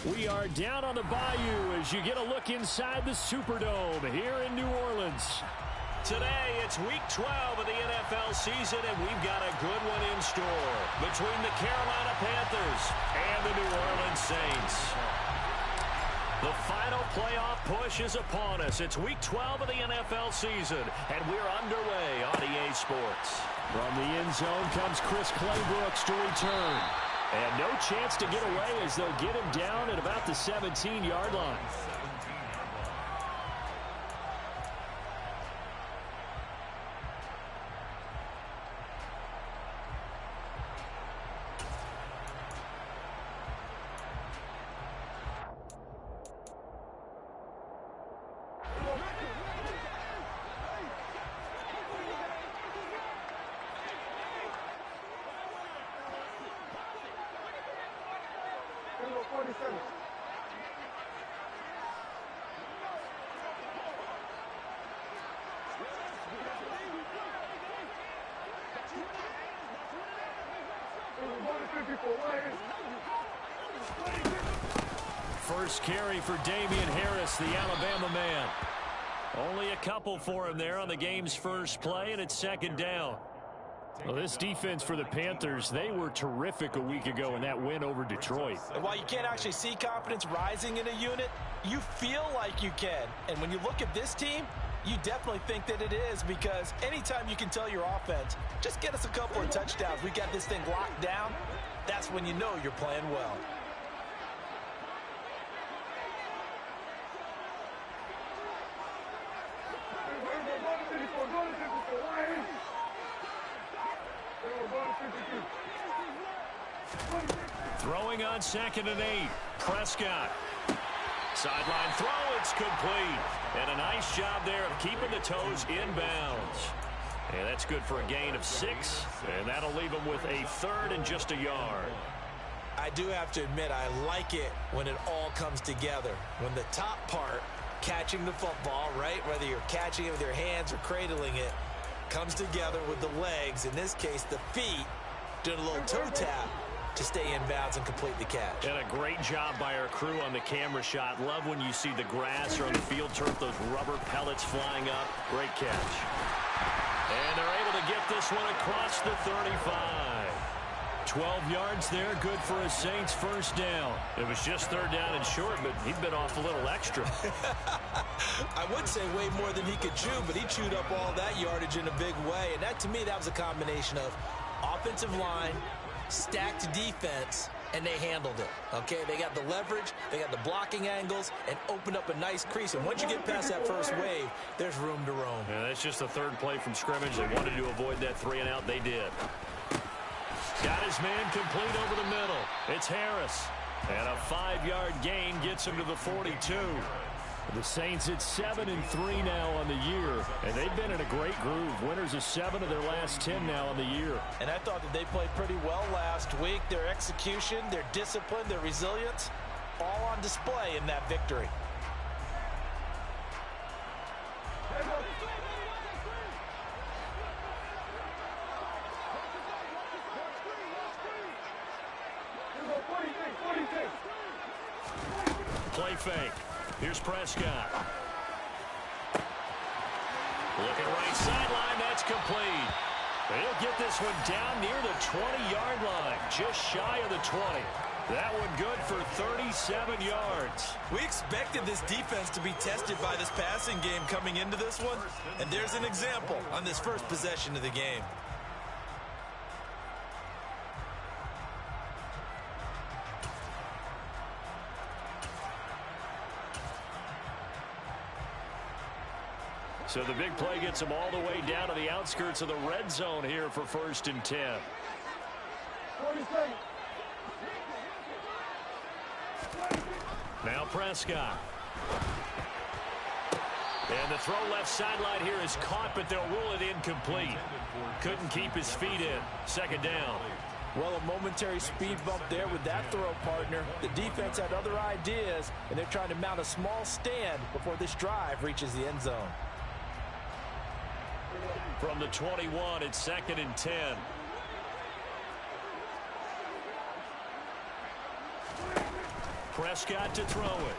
We are down on the Bayou as you get a look inside the Superdome here in New Orleans. Today, it's Week 12 of the NFL season, and we've got a good one in store between the Carolina Panthers and the New Orleans Saints. The final playoff push is upon us. It's Week 12 of the NFL season, and we're underway on EA Sports. From the end zone comes Chris Claybrooks to return. And no chance to get away as they'll get him down at about the 17-yard line. First carry for Damian Harris, the Alabama man. Only a couple for him there on the game's first play, and it's second down. Well, this defense for the Panthers, they were terrific a week ago in that win over Detroit. And while you can't actually see confidence rising in a unit, you feel like you can. And when you look at this team, you definitely think that it is, because anytime you can tell your offense, just get us a couple of touchdowns, we got this thing locked down, that's when you know you're playing well. Throwing on 2nd and 8. Prescott. Sideline throw, it's complete. And a nice job there of keeping the toes inbounds. And that's good for a gain of 6. And that'll leave him with a third and just a yard. I do have to admit, I like it when it all comes together. When the top part, catching the football, right, whether you're catching it with your hands or cradling it, comes together with the legs, in this case the feet, doing a little toe tap to stay in bounds and complete the catch. And a great job by our crew on the camera shot. Love when you see the grass or on the field turf, those rubber pellets flying up. Great catch. And they're able to get this one across the 35. 12 yards there, good for a Saints first down. It was just third down and short, but he'd been off a little extra. I would say way more than he could chew, but he chewed up all that yardage in a big way. And that, to me, that was a combination of offensive line, stacked defense, and they handled it. Okay, they got the leverage, they got the blocking angles, and opened up a nice crease. And once you get past that first wave, there's room to roam. Yeah, that's just the third play from scrimmage. They wanted to avoid that 3-and-out. They did. Got his man complete over the middle. It's Harris. And a 5-yard gain gets him to the 42. The Saints at 7-3 now on the year, and they've been in a great groove. Winners of 7 of their last 10 now on the year. And I thought that they played pretty well last week. Their execution, their discipline, their resilience, all on display in that victory. Play fake. Here's Prescott. Looking right sideline, that's complete. He'll get this one down near the 20-yard line, just shy of the 20. That one good for 37 yards. We expected this defense to be tested by this passing game coming into this one, and there's an example on this first possession of the game. So the big play gets him all the way down to the outskirts of the red zone here for 1st and 10. Now Prescott. And the throw left sideline here is caught, but they'll rule it incomplete. Couldn't keep his feet in. 2nd down. Well, a momentary speed bump there with that throw, partner. The defense had other ideas, and they're trying to mount a small stand before this drive reaches the end zone. From the 21, it's 2nd and 10. Prescott to throw it.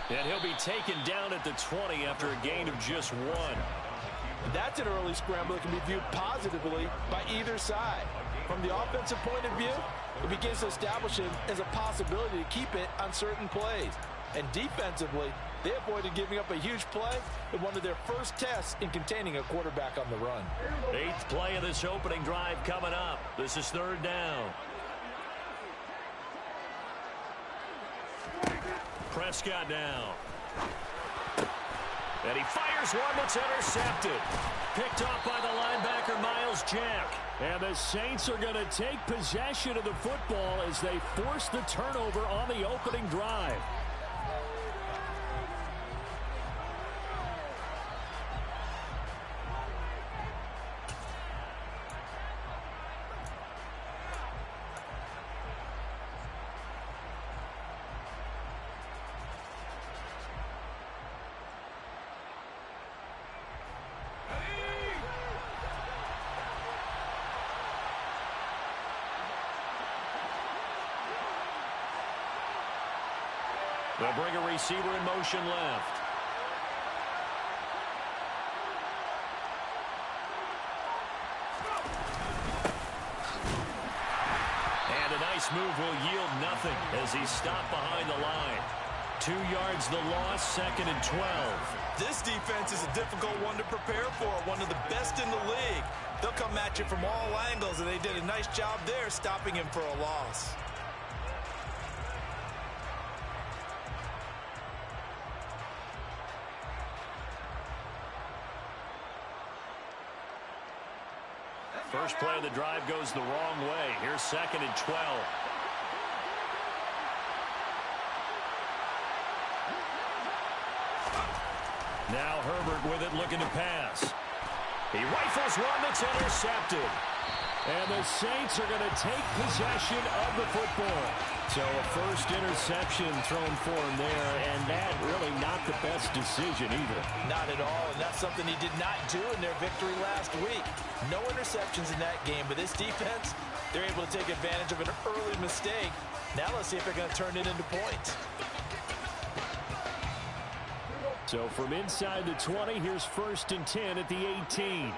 And he'll be taken down at the 20 after a gain of just 1. That's an early scramble that can be viewed positively by either side. From the offensive point of view, it begins to establish it as a possibility to keep it on certain plays. And defensively, they avoided giving up a huge play in one of their first tests in containing a quarterback on the run. 8th play of this opening drive coming up. This is 3rd down. Prescott now. And he fires one that's intercepted. Picked off by the linebacker, Myles Jack. And the Saints are going to take possession of the football as they force the turnover on the opening drive. They'll bring a receiver in motion left. And a nice move will yield nothing as he's stopped behind the line. 2 yards the loss, 2nd and 12. This defense is a difficult one to prepare for, one of the best in the league. They'll come at you from all angles, and they did a nice job there stopping him for a loss. First play of the drive goes the wrong way. Here's 2nd and 12. Now Herbert with it, looking to pass. He rifles one that's intercepted. And the Saints are going to take possession of the football. So a first interception thrown for him there, and that really not the best decision either. Not at all, and that's something he did not do in their victory last week. No interceptions in that game, but this defense, they're able to take advantage of an early mistake. Now let's see if they're going to turn it into points. So from inside the 20, here's 1st and 10 at the 18.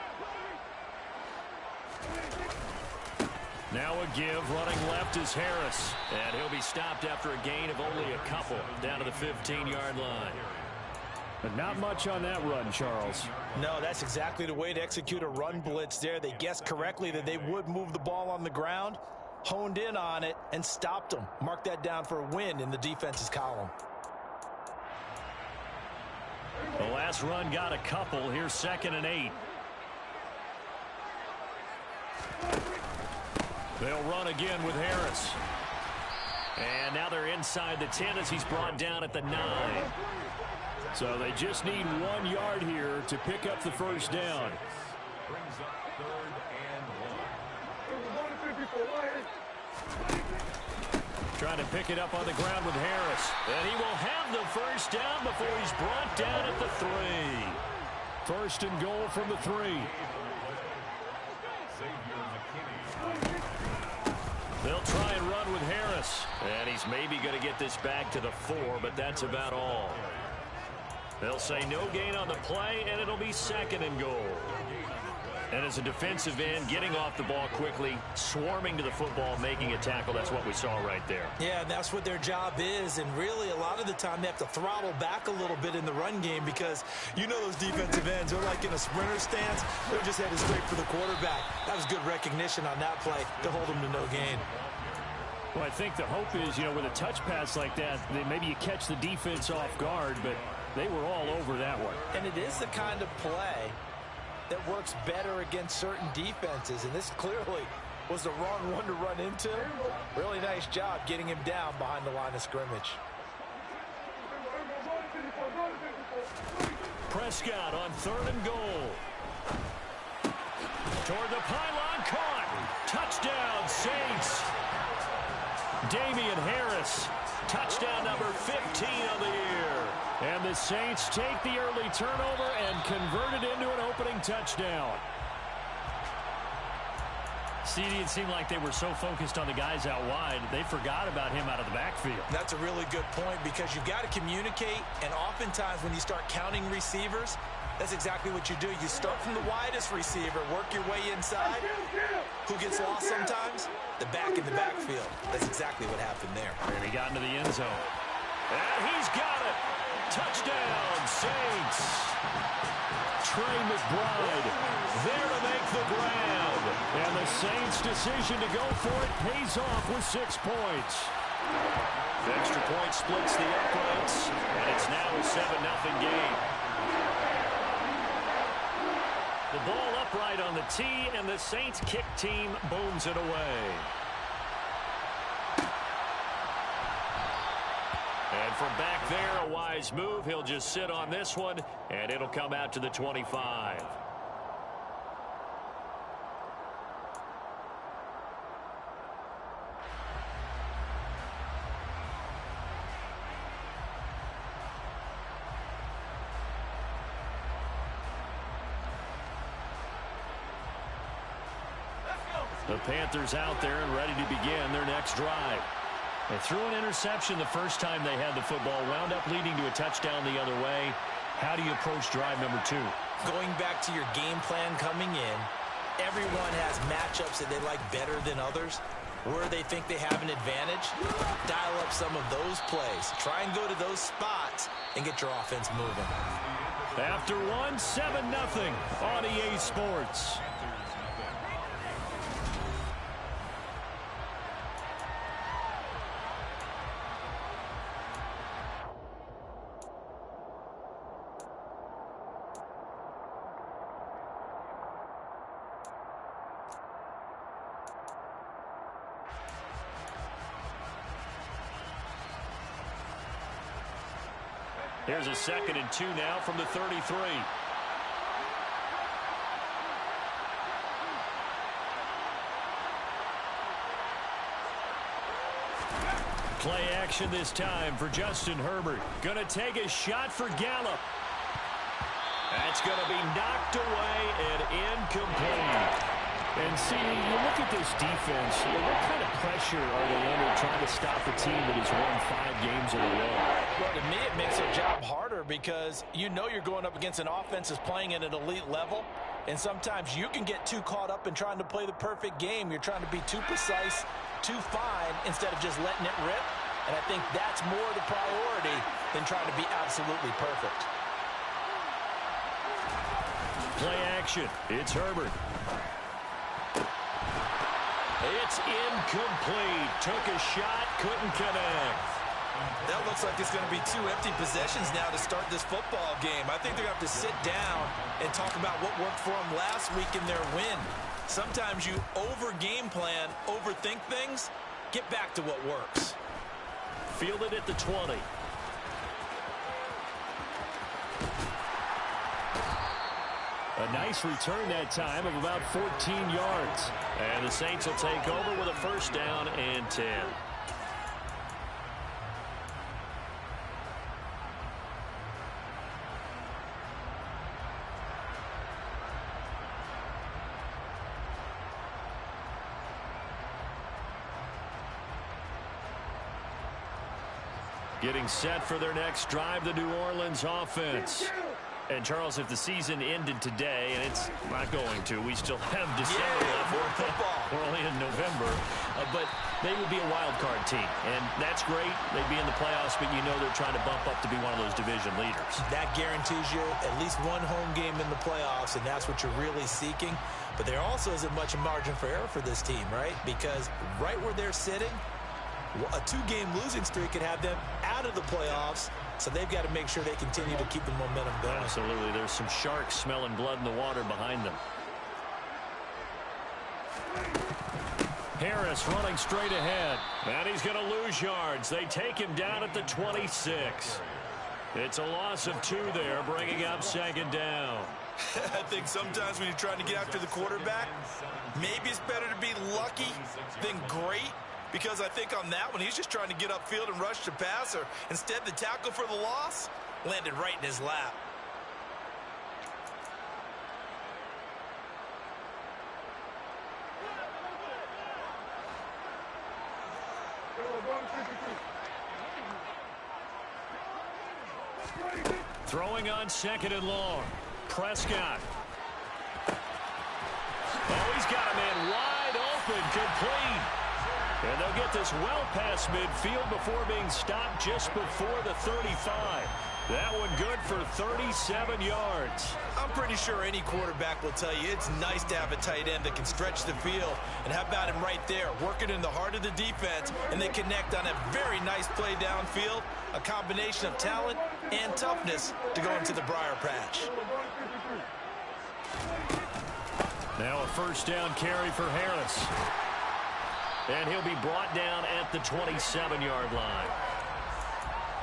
Now a give, running left is Harris. And he'll be stopped after a gain of only a couple, down to the 15-yard line. But not much on that run, Charles. No, that's exactly the way to execute a run blitz there. They guessed correctly that they would move the ball on the ground, honed in on it, and stopped them. Mark that down for a win in the defense's column. The last run got a couple. Here's 2nd and 8. They'll run again with Harris. And now they're inside the 10 as he's brought down at the 9. So they just need 1 yard here to pick up the first down. Brings up 3rd and 1. Trying to pick it up on the ground with Harris. And he will have the first down before he's brought down at the 3. 1st and goal from the 3. They'll try and run with Harris. And he's maybe going to get this back to the 4, but that's about all. They'll say no gain on the play, and it'll be 2nd and goal. And as a defensive end, getting off the ball quickly, swarming to the football, making a tackle, that's what we saw right there. Yeah, and that's what their job is. And really, a lot of the time, they have to throttle back a little bit in the run game because you know those defensive ends, they're like in a sprinter stance. They're just headed straight for the quarterback. That was good recognition on that play to hold them to no gain. Well, I think the hope is, with a touch pass like that, maybe you catch the defense off guard, but they were all over that one. And it is the kind of play that works better against certain defenses, and this clearly was the wrong one to run into. Really nice job getting him down behind the line of scrimmage. Prescott on 3rd and goal. Toward the pylon, caught. Touchdown, Saints. Damian Harris, touchdown number 15 of the year. And the Saints take the early turnover and convert it into an opening touchdown. CD, it seemed like they were so focused on the guys out wide, they forgot about him out of the backfield. That's a really good point because you've got to communicate, and oftentimes when you start counting receivers, that's exactly what you do. You start from the widest receiver, work your way inside. Who gets lost sometimes? The back in the backfield. That's exactly what happened there. And he got into the end zone. And he's got it. Touchdown, Saints. Trey McBride there to make the grab. And the Saints' decision to go for it pays off with 6 points. The extra point splits the uprights, and it's now a 7-0 game. The ball upright on the tee, and the Saints kick team booms it away. And from back there, a wise move. He'll just sit on this one, and it'll come out to the 25. The Panthers out there and ready to begin their next drive. They threw an interception the first time they had the football, wound up leading to a touchdown the other way. How do you approach drive number 2? Going back to your game plan coming in, everyone has matchups that they like better than others. Where they think they have an advantage, dial up some of those plays. Try and go to those spots and get your offense moving. After 1, 7-0 on EA Sports. Here's a 2nd and 2 now from the 33. Play action this time for Justin Herbert. Going to take a shot for Gallup. That's going to be knocked away and incomplete. And see, you look at this defense, what kind of pressure are they under trying to stop a team that has won 5 games in a row? Well, to me, it makes their job harder because you know you're going up against an offense that's playing at an elite level, and sometimes you can get too caught up in trying to play the perfect game. You're trying to be too precise, too fine, instead of just letting it rip. And I think that's more the priority than trying to be absolutely perfect. Play action. It's Herbert. It's incomplete. Took a shot, couldn't connect. That looks like it's going to be 2 empty possessions now to start this football game. I think they're going to have to sit down and talk about what worked for them last week in their win. Sometimes you over-game plan, overthink things. Get back to what works. Fielded at the 20. A nice return that time of about 14 yards. And the Saints will take over with a 1st down and 10. Getting set for their next drive, the New Orleans offense. And, Charles, if the season ended today, and it's not going to, we still have December left. We're only in November. But they would be a wild card team. And that's great. They'd be in the playoffs, but you know they're trying to bump up to be one of those division leaders. That guarantees you at least one home game in the playoffs, and that's what you're really seeking. But there also isn't much margin for error for this team, right? Because right where they're sitting, a 2-game losing streak could have them out of the playoffs. So they've got to make sure they continue to keep the momentum going. Absolutely. There's some sharks smelling blood in the water behind them. Harris running straight ahead. And he's going to lose yards. They take him down at the 26. It's a loss of 2 there, bringing up 2nd down. I think sometimes when you're trying to get after the quarterback, maybe it's better to be lucky than great. Because I think on that one, he's just trying to get upfield and rush the passer. Instead, the tackle for the loss landed right in his lap. Throwing on second and long. Prescott. Oh, he's got a man wide open, complete. And they'll get this well past midfield before being stopped just before the 35. That one good for 37 yards. I'm pretty sure any quarterback will tell you it's nice to have a tight end that can stretch the field. And how about him right there, working in the heart of the defense, and they connect on a very nice play downfield, a combination of talent and toughness to go into the briar patch. Now a first down carry for Harris. And he'll be brought down at the 27-yard line.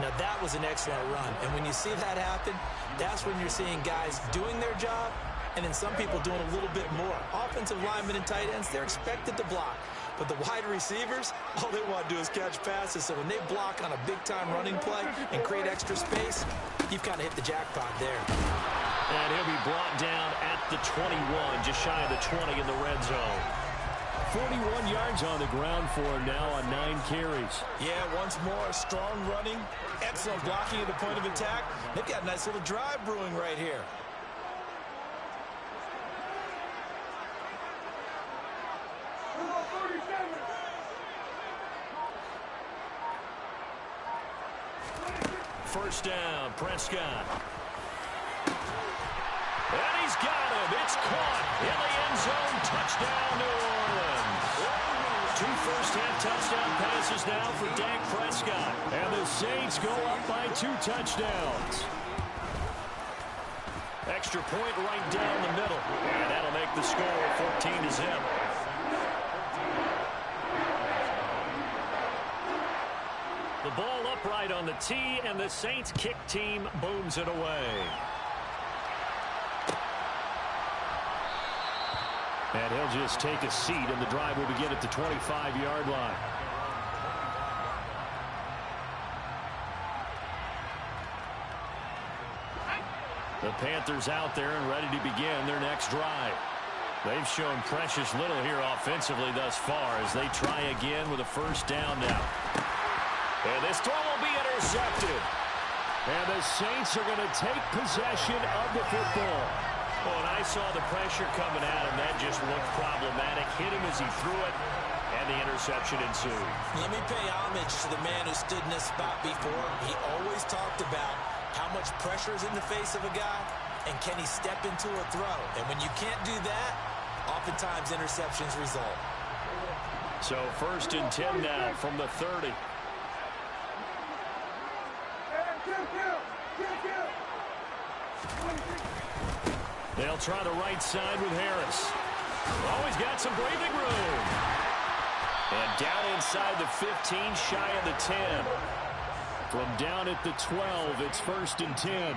Now, that was an excellent run. And when you see that happen, that's when you're seeing guys doing their job and then some people doing a little bit more. Offensive linemen and tight ends, they're expected to block. But the wide receivers, all they want to do is catch passes. So when they block on a big-time running play and create extra space, you've kind of hit the jackpot there. And he'll be brought down at the 21, just shy of the 20 in the red zone. 41 yards on the ground for him now on 9 carries. Yeah, once more, strong running, excellent blocking at the point of attack. They've got a nice little drive brewing right here. First down, Prescott. And he's got him. It's caught in the end zone. Touchdown, New Orleans. 2 first-half touchdown passes now for Dak Prescott. And the Saints go up by 2 touchdowns. Extra point right down the middle. And that'll make the score 14-0. The ball upright on the tee, and the Saints kick team booms it away. And he'll just take a seat, and the drive will begin at the 25-yard line. The Panthers out there and ready to begin their next drive. They've shown precious little here offensively thus far as they try again with a first down now. And this throw will be intercepted. And the Saints are going to take possession of the football. Oh, and I saw the pressure coming at him. That just looked problematic. Hit him as he threw it, and the interception ensued. Let me pay homage to the man who stood in this spot before. He always talked about how much pressure is in the face of a guy, and can he step into a throw. And when you can't do that, oftentimes interceptions result. So first and 10 now from the 30. They'll try the right side with Harris. Oh, he's got some breathing room. And down inside the 15, shy of the 10. From down at the 12, it's first and 10.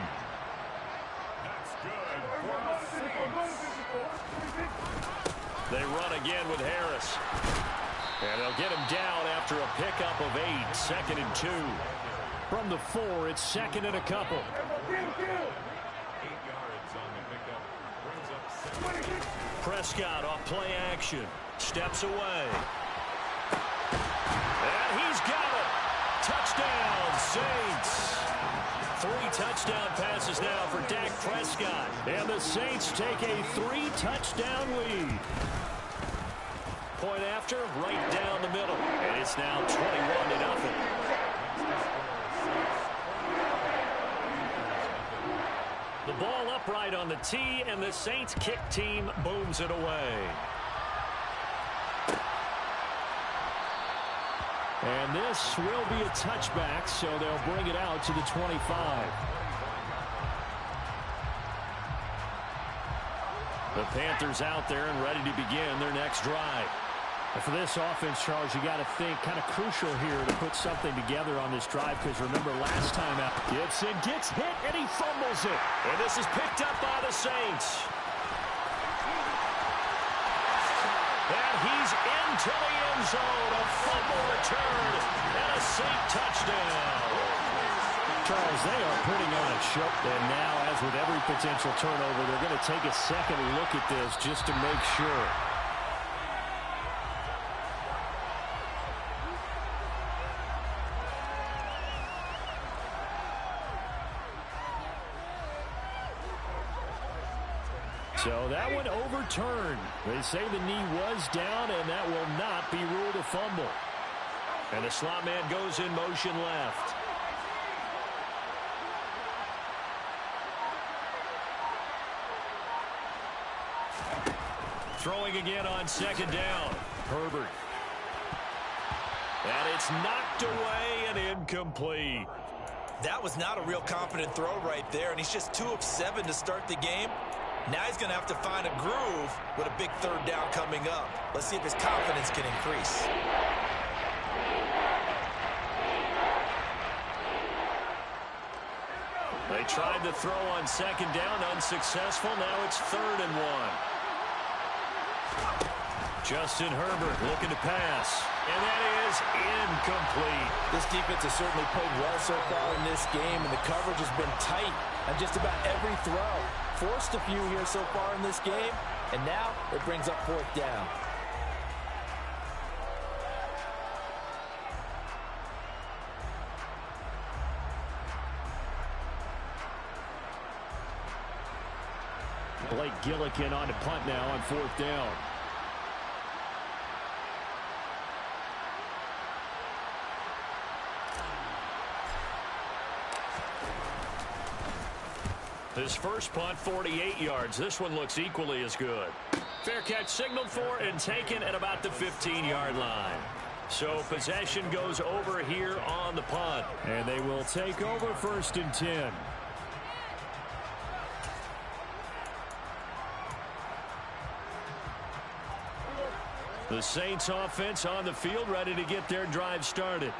They run again with Harris. And they'll get him down after a pickup of 8, second and 2. From the 4, it's second and a couple. Prescott off play action. Steps away. And he's got it. Touchdown, Saints. 3 touchdown passes now for Dak Prescott. And the Saints take a 3-touchdown lead. Point after, right down the middle. And it's now 21-0. The ball upright on the tee, and the Saints kick team booms it away. And this will be a touchback, so they'll bring it out to the 25. The Panthers out there and ready to begin their next drive. And for this offense, Charles, you got to think kind of crucial here to put something together on this drive, because remember last time out, Gibson gets hit and he fumbles it. And this is picked up by the Saints. And he's into the end zone. A fumble return and a Saint touchdown. Charles, they are putting on a show. And now, as with every potential turnover, they're going to take a second look at this just to make sure. So that one overturned. They say the knee was down, and that will not be ruled a fumble. And the slot man goes in motion left. Throwing again on second down. Herbert. And it's knocked away and incomplete. That was not a real confident throw right there, and he's just 2 of 7 to start the game. Now he's going to have to find a groove with a big third down coming up. Let's see if his confidence can increase. They tried to throw on second down, unsuccessful. Now it's 3rd and 1. Justin Herbert looking to pass. And that is incomplete. This defense has certainly played well so far in this game, and the coverage has been tight on just about every throw. Forced a few here so far in this game, and now it brings up 4th down. Blake Gillikin on to punt now on 4th down. His first punt, 48 yards. This one looks equally as good. Fair catch signaled for and taken at about the 15-yard line. So possession goes over here on the punt. And they will take over 1st and 10. The Saints offense on the field, ready to get their drive started.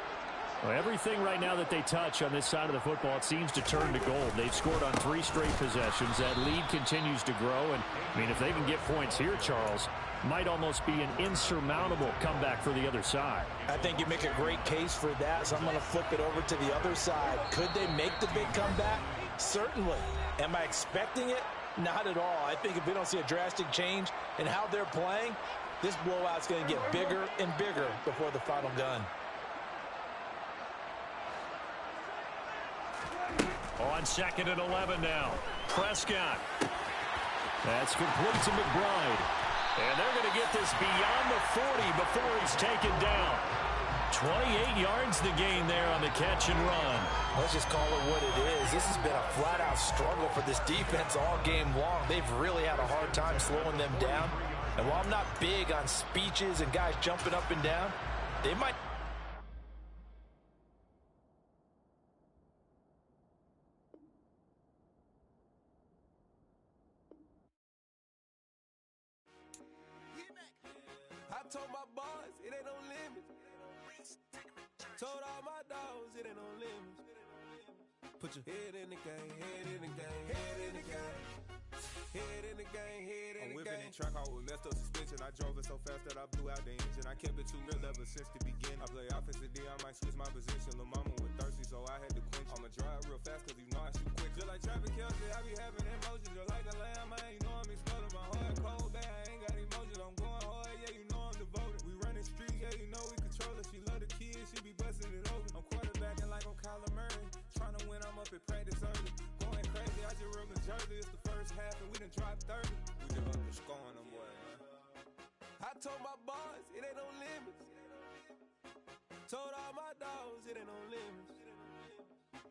Well, everything right now that they touch on this side of the football, it seems to turn to gold. They've scored on 3 straight possessions. That lead continues to grow. And, I mean, if they can get points here, Charles, might almost be an insurmountable comeback for the other side. I think you make a great case for that, so I'm going to flip it over to the other side. Could they make the big comeback? Certainly. Am I expecting it? Not at all. I think if we don't see a drastic change in how they're playing, this blowout's going to get bigger and bigger before the final gun. On 2nd and 11 now. Prescott. That's complete to McBride. And they're going to get this beyond the 40 before he's taken down. 28 yards to gain there on the catch and run. Let's just call it what it is. This has been a flat-out struggle for this defense all game long. They've really had a hard time slowing them down. And while I'm not big on speeches and guys jumping up and down, they might... I told my boys, it ain't no limit. Told all my dogs, it ain't no limit. Put your head in the game, head in the game, head in the game. Head in the game, head in the game. I'm whipping the track out with messed up suspension. I drove it so fast that I blew out the engine. I kept it too real ever since the beginning. I play offensive D, I might switch my position. Lil' mama was thirsty, so I had to quench. I'ma drive real fast, cause you know I shoot quick. Just like traffic Kelsey, I be having emotions. Just like a lamb, man, you know I'm exploding. My heart cold, bad, I ain't got emotions. I'm going hard, yeah, you know I'm devoted. We running streets, yeah, you know we control it. She love the kids, she be busting it open. I'm quarterbacking like I'm Kyler Murray. Trying to win, I'm up at practice early. Going crazy, I just rub the jersey. It's the first half and we done dropped 30. We just up and scoring them, boy, man. I told my boys, it ain't no limits. Told all my dogs, it ain't no limits.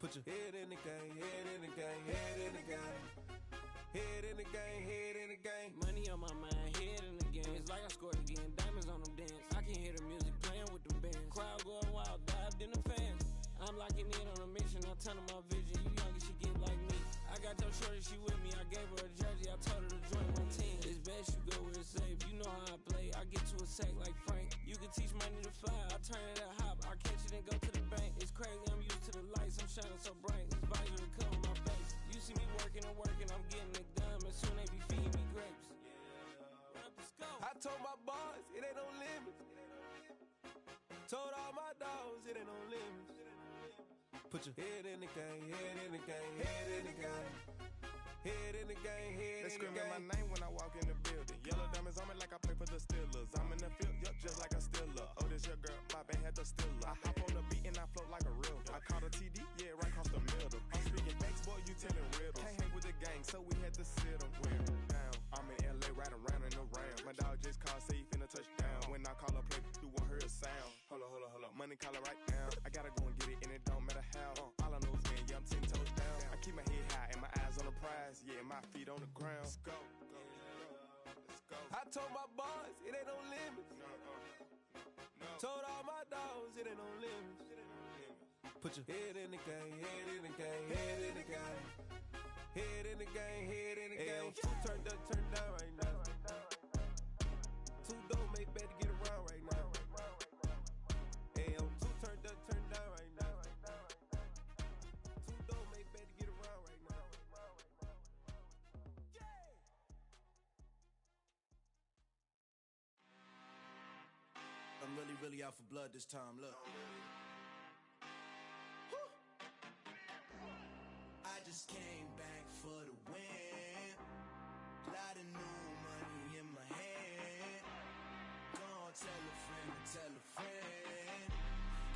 Put your head in the game, head in the game, head in the game. Head in the game, head in the game. Money on my mind, head in the game. It's like I scored again, diamonds on them dance. I can hear the music playing with them bands. Crowd going wild, dived in the fans. I'm locking in on a mission, I turn on my vision. You young and she get like me. I got your shorty, she with me. I gave her a jersey, I told her to join my team. It's best you go where it's safe. You know how I play, I get to a sack like Frank. You can teach money to fly, I turn it at hop. I catch it and go to the bank. It's crazy, I'm used to the lights, I'm shining so bright. This visor to cover my face. You see me working and working, I'm getting it done. And soon they be feeding me grapes. Run up the scope. I told my boys, it ain't no limits. Told all my dogs, it ain't no limits. Put your head in the game, head in the game, head in the game. Head in the game, head in the game. They screaming my name when I walk in the building. Yellow diamonds on me like I play for the Steelers. I'm in the field, yup, just like a Steeler. Oh, this your girl, my band had the Steeler. I hop on the beat and I float like a real. I caught a TD, yeah, right across the middle. I'm speaking facts, boy, you telling riddles. Can't hang with the gang, so we had to sit them. Wear down. I'm car, say he finna touch down. When I call her play, you won't hear a sound. Hold up. Money calling right now. I gotta go and get it, and it don't matter how. All I know is, man, yeah, I'm 10 toes down. I keep my head high and my eyes on the prize. Yeah, my feet on the ground. Let's go. I told my boys, it ain't no limits. Told all my dogs, it ain't no limits. Put your head in the game, head in the game, head in the game. Head in the game, head in the game. Two turned up, turned down right now. Two don't make bad to get around right now. Two turned up, turned down right now. Two don't make bad to get around right now. I'm really out for blood this time, look. I just came back for the win. Lot of new money in my hand. Gonna tell a friend to tell a friend.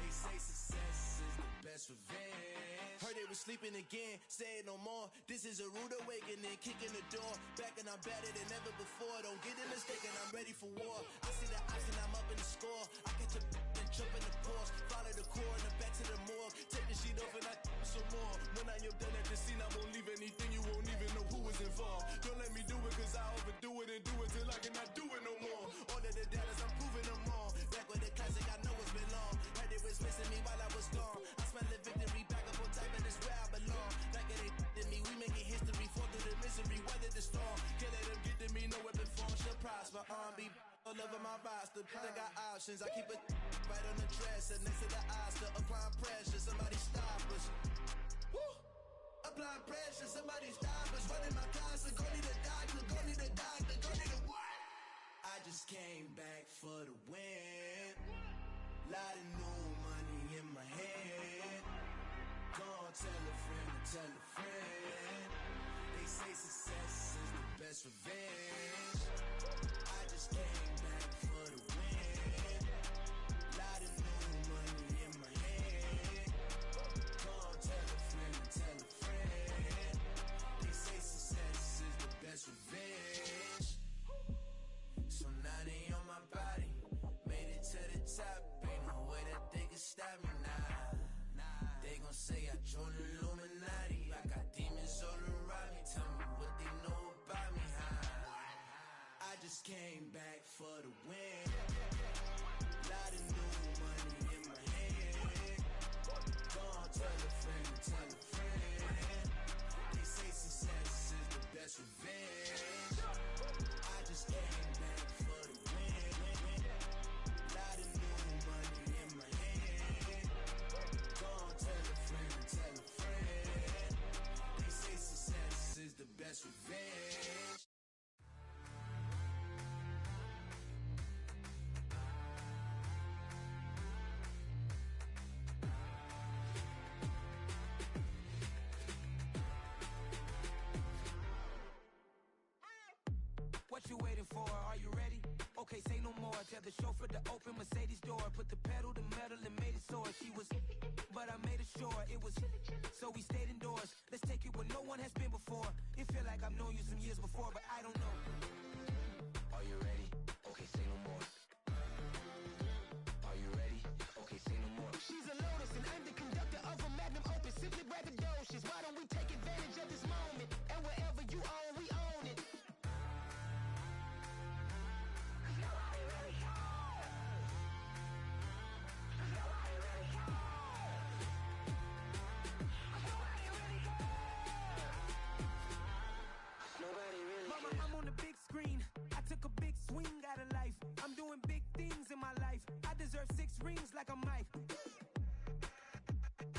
They say success is the best revenge. Heard they was sleeping again, say it no more. This is a rude awakening, kicking the door. Back and I'm better than ever before. Don't get it mistaken, I'm ready for war. I see the option, I'm up in the score. I catch a and jump in the course. Follow the core and the back to the morgue. Take the sheet off and I some more. When I am done at the scene, I won't leave anything. You won't even know who was involved. Don't let me do it cause I overdo it and do it till I cannot do it no more. All of the dallas, I'm proving them all. Back with the classic, I know it's been long. Heard they was missing me while I was gone. I smell the victory back up on top and it's where I belong. Like it ain't to me, we making history. Fall through the misery, weather the storm. Can't let them get to me, no weapon form shall prosper. Be all over my roster, I got options. I keep it right on the dresser, next to the Oscar. Applying pressure, somebody stop us. Woo! Applying pressure, somebody stop us. Running my closet, go need a doctor, go need a doctor, go need a what? I just came back for the win. Lot of new money in my hand. Gonna tell a friend to tell a friend. They say success is the best revenge. I just came back for the win. Lot of new money in my hand. Gonna tell a friend to tell a friend. They say success is the best revenge. So now they on my body. Made it to the top. Ain't no way that they can stop me now. They gon' say I joined the Illuminati. I got demons all around me. Tell me what they know about me, huh? I just came back for the win. Lot of new money in my hand. Gonna tell a friend to tell a friend. They say success is the best revenge. I just came back for the win. Lot of new money in my hand. Gonna tell a friend to tell a friend. They say success is the best revenge. What you waiting for? Are you ready? Okay, say no more. Tell the chauffeur to open Mercedes door. Put the pedal to metal and made it soar. She was, but I made it sure it was. So we stayed indoors. Let's take it where no one has been before. It feel like I've known you some years before, but I don't know. Are you ready? Okay, say no more. Are you ready? Okay, say no more. She's a Lotus and I'm the conductor of a Magnum Opus. Simply braggadocious. Why don't we take advantage of this moment? And wherever you own, we own it. Mama, I'm on the big screen. I took a big swing out of life. I'm doing big things in my life. I deserve 6 rings like I'm Mike.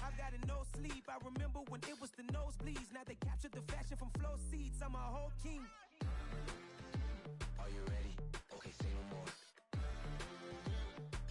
I've got no sleep. I remember when it was the nosebleeds. Now they captured the fashion from flow seats. I'm a whole king. Are you ready? Okay, say no more.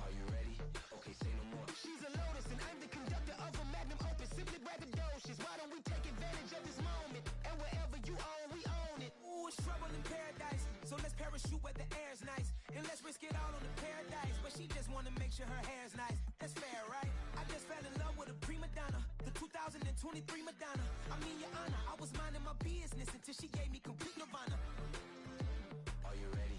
Are you ready? Okay, say no more. She's a Lotus and I'm the conductor of a Magnum Opus. Simply braggadocious. Why don't we take advantage of this moment? And wherever you own, we own it. Ooh, it's trouble in paradise. So let's parachute where the air's nice. And let's risk it all on the paradise. But she just wanna make sure her hair's nice. That's fair, right? I just fell in love with a prima donna. The 2023 Madonna. I mean, your honor, I was minding my business until she gave me complete nirvana. Are you ready?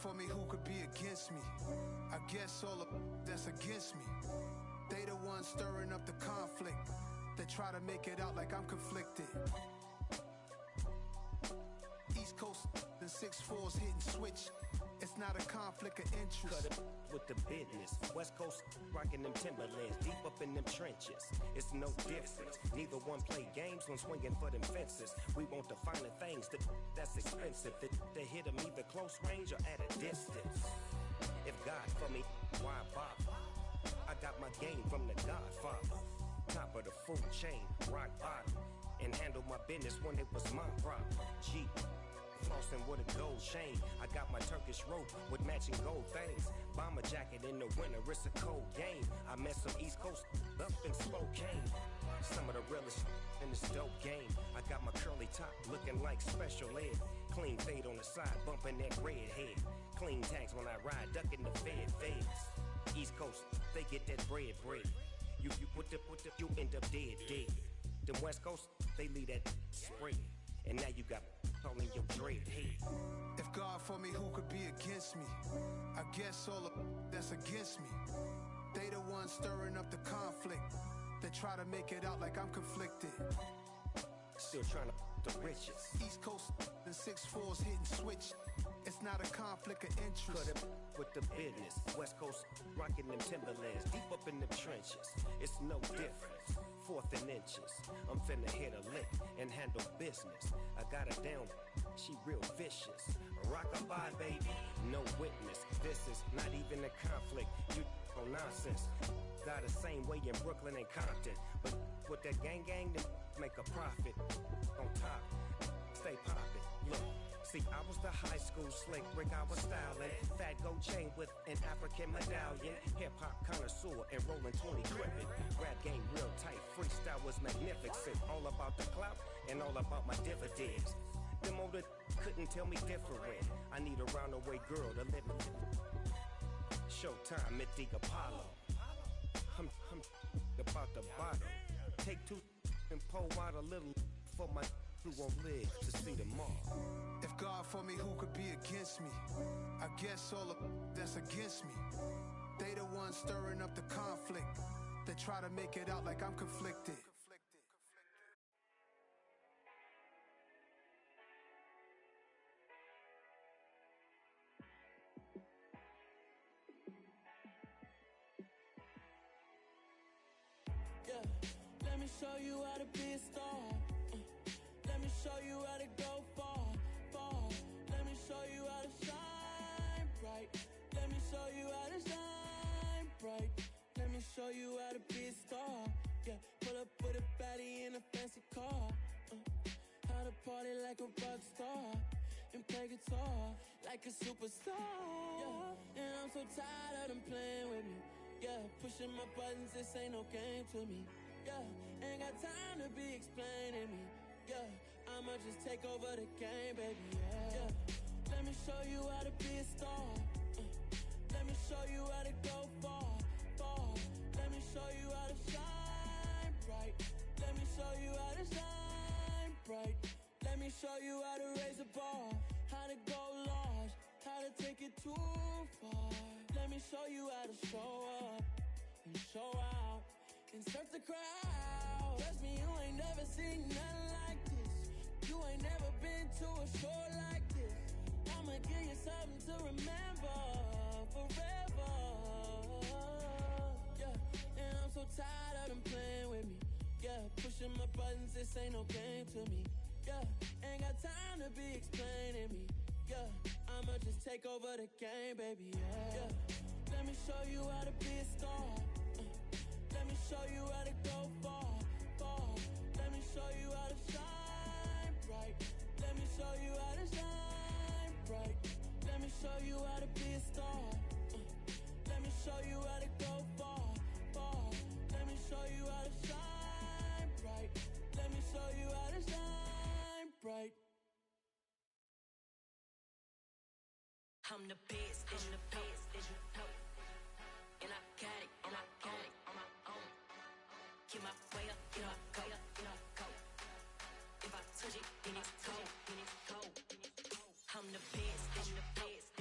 for me, who could be against me? I guess all of that's against me. They the ones stirring up the conflict. They try to make it out like I'm conflicted. East Coast, the 6'4s hitting switch. It's not a conflict of interest. Cut it with the business. West Coast rocking them Timberlands, deep up in them trenches. It's no difference. Neither one play games when swinging for them fences. We want the finer things that's expensive. That hit them either close range or at a distance. If God for me, why bother? I got my game from the Godfather. Top of the food chain, rock bottom. And handle my business when it was my problem. G. Flossing with a gold chain. I got my Turkish rope with matching gold things. Bomber jacket in the winter, it's a cold game. I met some East Coast up in Spokane. Some of the realest in this dope game. I got my curly top looking like special ed. Clean fade on the side, bumping that red head. Clean tags when I ride, ducking the feds. East Coast, they get that bread. You you end up dead. Them West Coast, they leave that spread. And now you got all in your dread head. If God for me, who could be against me? I guess all of that's against me. They the ones stirring up the conflict. They try to make it out like I'm conflicted. Still trying to the riches. East Coast, the 6'4s hitting switch. It's not a conflict of interest. Cut it with the business. West Coast rocking them Timberlands, deep up in them trenches. It's no difference. Fourth and inches. I'm finna hit a lick and handle business. I got her down, she real vicious. Rock-a-bye, baby, no witness. This is not even a conflict. You on nonsense. Got the same way in Brooklyn and Compton, but with that gang, then make a profit. On top, stay poppin'. Look. See, I was the high school slick brick, I was styling. Fat gold chain with an African medallion. Hip-hop connoisseur and rolling 20 crippin'. Rap game real tight, freestyle was magnificent. All about the clout and all about my dividends. Them older couldn't tell me different. I need a roundaway girl to live in. Showtime, Mythic Apollo. I'm about the bottom. Take two and pull out a little for my who won't live to see tomorrow. If God for me, who could be against me? I guess all of that's against me. They the ones stirring up the conflict. They try to make it out like I'm conflicted. Yeah, let me show you how to be a star. Let me show you how to go far. Let me show you how to shine bright. Let me show you how to shine bright. Let me show you how to be a star. Yeah, pull up with a baddie in a fancy car. How to party like a rock star and play guitar like a superstar. Yeah, and I'm so tired of them playing with me. Yeah, pushing my buttons, this ain't no game to me. Yeah, ain't got time to be explaining me. Yeah, I'ma just take over the game, baby, yeah. Let me show you how to be a star. Let me show you how to go far. Let me show you how to shine bright. Let me show you how to shine bright. Let me show you how to raise a bar. How to go large, how to take it too far. Let me show you how to show up and show out and surf the crowd. Trust me, you ain't never seen nothing like this. You ain't never been to a show like this. I'ma give you something to remember forever. Yeah, and I'm so tired of them playing with me. Yeah, pushing my buttons, this ain't no game to me. Yeah, ain't got time to be explaining me. Yeah, I'ma just take over the game, baby, yeah. Let me show you how to be a star. Let me show you how to go far. Let me show you how to shine bright. Let me show you how to shine bright. Let me show you how to be a star. Let me show you how to go far. Let me show you how to shine bright. Let me show you how to shine bright. I'm the best, and the best, and I got it, and I got it on my own. Get my way up, get up, go, go. If I touch it, then it's cold, then it's cold. I'm the best, and the best,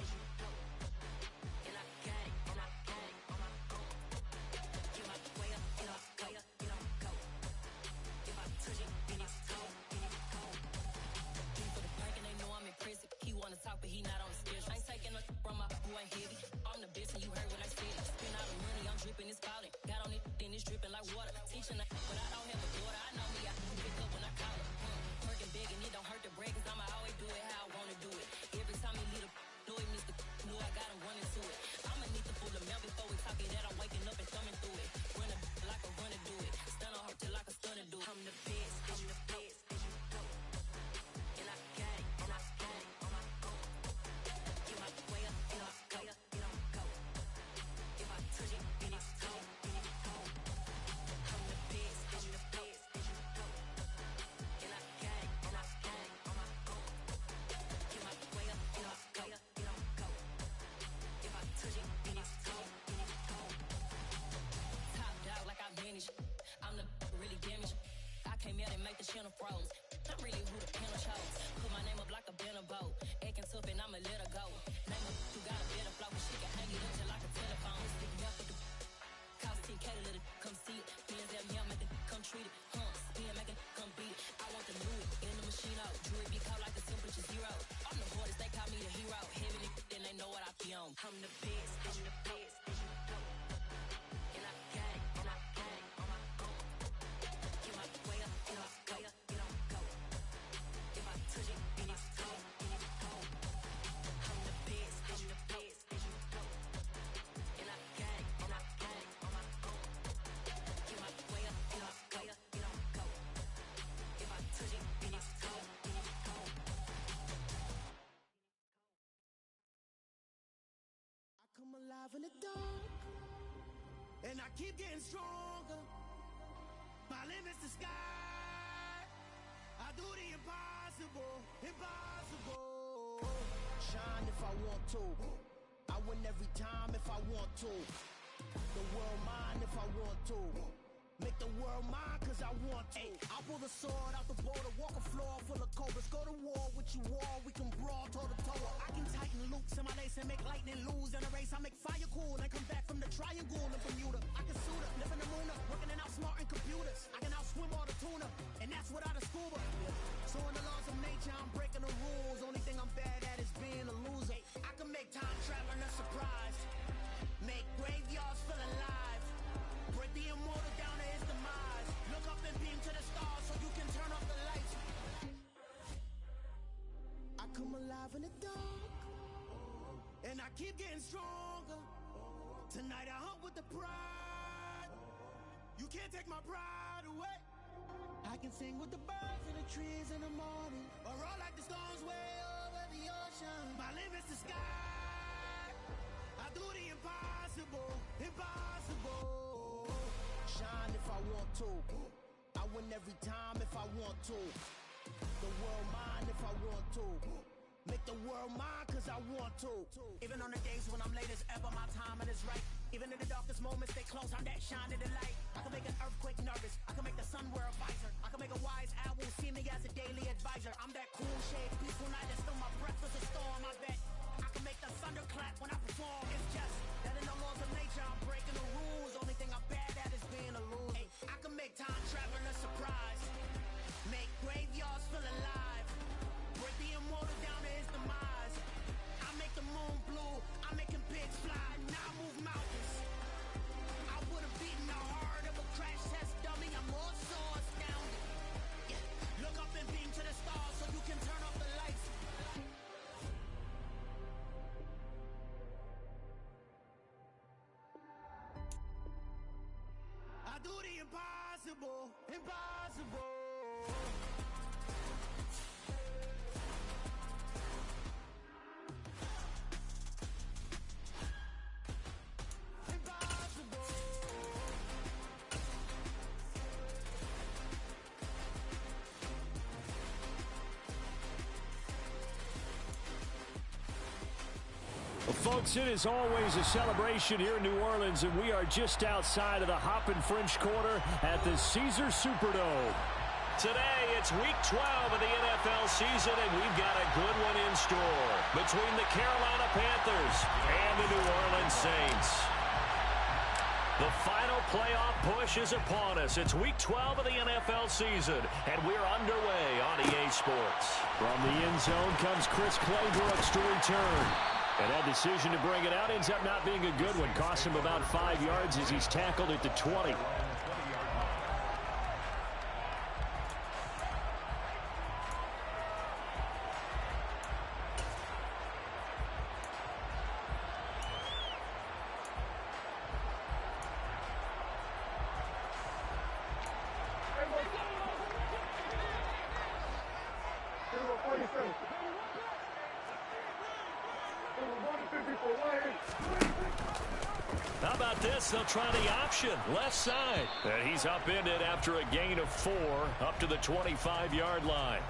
I'm really who the pen chose. Put my name up like a banner boat. Acting tough and I'ma let her go. Name her who got a better flow, but she can hang it up just like a telephone. Stick me up with the cost 10K to let it come see it. Feelings that me, I make it come treat it. Spin, make it come beat it. I want the Louis in the machine out. Jewelry be caught like the temperature zero. I'm the hardest, they call me the hero. Heavy, then they know what I be on. I'm the best, I'm the best, and you know. And I got it, and I got it on my own. Get my way up, get off, way up, get on, go. If I touch it, then it's cold, then it's cold. I'm the best, I'm the best, and you know. And I got it, and I got it on my own. Get my way up, get off, way up, get on, go. If I touch it, then it's cold, then it's cold. I come alive in the dark, and I keep getting stronger. My limit's the sky. I do the impossible, impossible. Shine if I want to. I win every time if I want to. The world mine if I want to. Make the world mine cause I want to. I'll pull the sword out the border, walk a floor full of cobras. Go to war with you all, we can brawl toe to toe. I can tighten loops in my lace and make lightning lose in a race. I make fire cool and come back from the triangle in Bermuda. I can suit up, live in the moon up, working and outsmarting computers. I can outswim all the tuna, and that's without a scuba. So in the laws of nature, I'm breaking the rules. Only thing I'm bad at is being a loser. I can make time traveling a surprise, make graveyards feel alive, break the immortal down to his demise. Look up and beam to the stars so you can turn off the lights. I come alive in the dark, and I keep getting stronger. Tonight I hunt with the pride. You can't take my pride away. I can sing with the birds and the trees in the morning, or roll like the storms way over the ocean. My limit's the sky. I do the impossible, impossible. Shine if I want to. I win every time if I want to. The world mine if I want to. Make the world mine cause I want to. Even on the days when I'm late as ever, my timing is right. Even in the darkest moments, stay close, I'm that shining the light. I can make an earthquake nervous, I can make the sun wear a visor. I can make a wise owl see me as a daily advisor. I'm that cool shade, peaceful night that still my breath is a storm, I bet. I can make the thunder clap when I perform. It's just that in the laws of nature, I'm breaking the rules. Only thing I'm bad at is being a loser. I can make time traveling a surprise, make graveyards feel alive, break the immortal down to his demise. I make the moon blue, I'm making pigs fly. Now I move mountains. I would've beaten the heart of a crash test dummy. I'm more so astounded. Yeah. Look up and beam to the stars so you can turn off the lights. I do the impossible, impossible. Well, folks, it is always a celebration here in New Orleans, and we are just outside of the Hoppin' French Quarter at the Caesars Superdome. Today, it's Week 12 of the NFL season, and we've got a good one in store between the Carolina Panthers and the New Orleans Saints. The final playoff push is upon us. It's Week 12 of the NFL season, and we're underway on EA Sports. From the end zone comes Chris Claybrooks to return. And that decision to bring it out ends up not being a good one. Costs him about 5 yards as he's tackled at the 20. How about this? They'll try the option, left side. And he's upended after a gain of 4 up to the 25-yard line.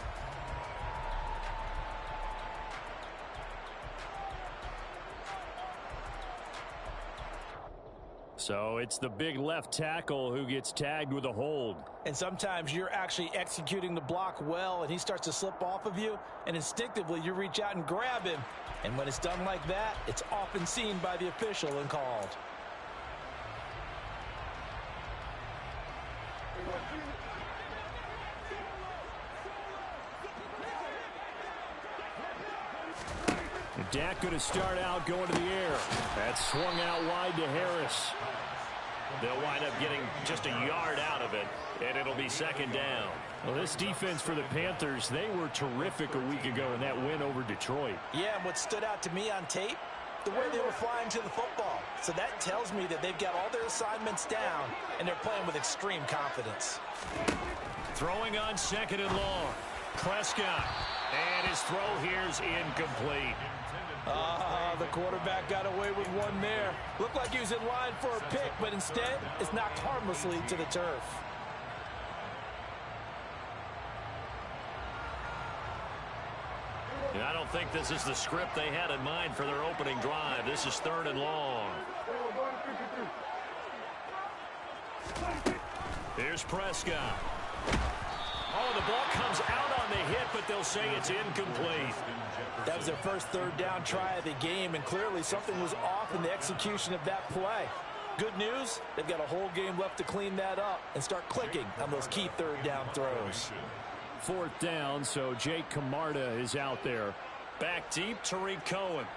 So it's the big left tackle who gets tagged with a hold. And sometimes you're actually executing the block well, and he starts to slip off of you, and instinctively you reach out and grab him. And when it's done like that, it's often seen by the official and called. Dak going to start out going to the air. That's swung out wide to Harris. They'll wind up getting just a yard out of it, and it'll be second down. Well, this defense for the Panthers, they were terrific a week ago in that win over Detroit. Yeah, and what stood out to me on tape, the way they were flying to the football. So that tells me that they've got all their assignments down, and they're playing with extreme confidence. Throwing on second and long. Prescott. And his throw here's incomplete. The quarterback got away with one there. Looked like he was in line for a pick, but instead, it's knocked harmlessly to the turf. And I don't think this is the script they had in mind for their opening drive. This is third and long. Here's Prescott. Oh, the ball comes out on the hit, but they'll say it's incomplete. That was their first third down try of the game, and clearly something was off in the execution of that play. Good news, they've got a whole game left to clean that up and start clicking on those key third down throws. Fourth down, so Jake Camarda is out there. Back deep, Tariq Cohen.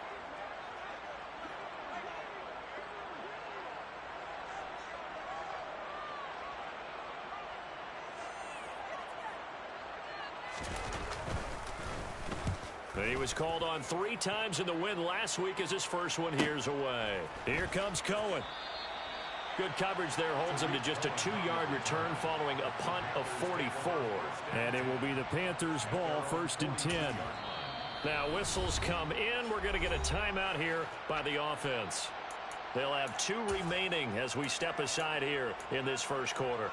He was called on 3 times in the win last week as his first one here's away. Here comes Cohen. Good coverage there holds him to just a 2-yard return following a punt of 44. And it will be the Panthers' ball, 1st and 10. Now whistles come in. We're going to get a timeout here by the offense. They'll have 2 remaining as we step aside here in this first quarter.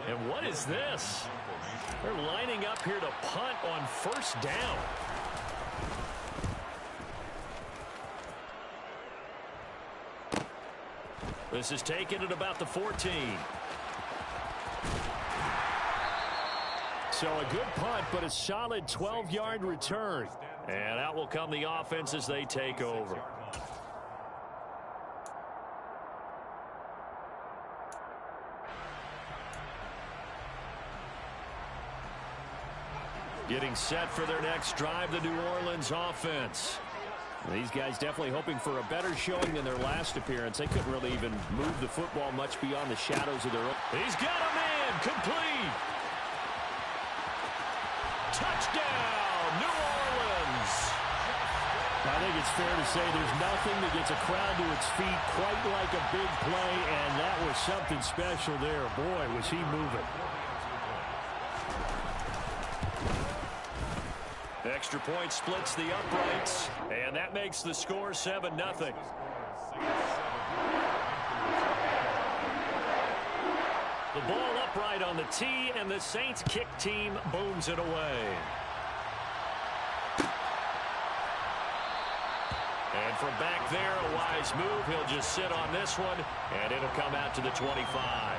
And what is this? They're lining up here to punt on 1st down. This is taken at about the 14. So a good punt, but a solid 12-yard return. And out will come the offense as they take over. Getting set for their next drive, the New Orleans offense. These guys definitely hoping for a better showing than their last appearance. They couldn't really even move the football much beyond the shadows of their own. He's got a man, complete. Touchdown, New Orleans. I think it's fair to say there's nothing that gets a crowd to its feet quite like a big play, and that was something special there. Boy, was he moving. Extra point splits the uprights, and that makes the score 7-0. The ball upright on the tee, and the Saints kick team booms it away. And from back there, a wise move. He'll just sit on this one, and it'll come out to the 25.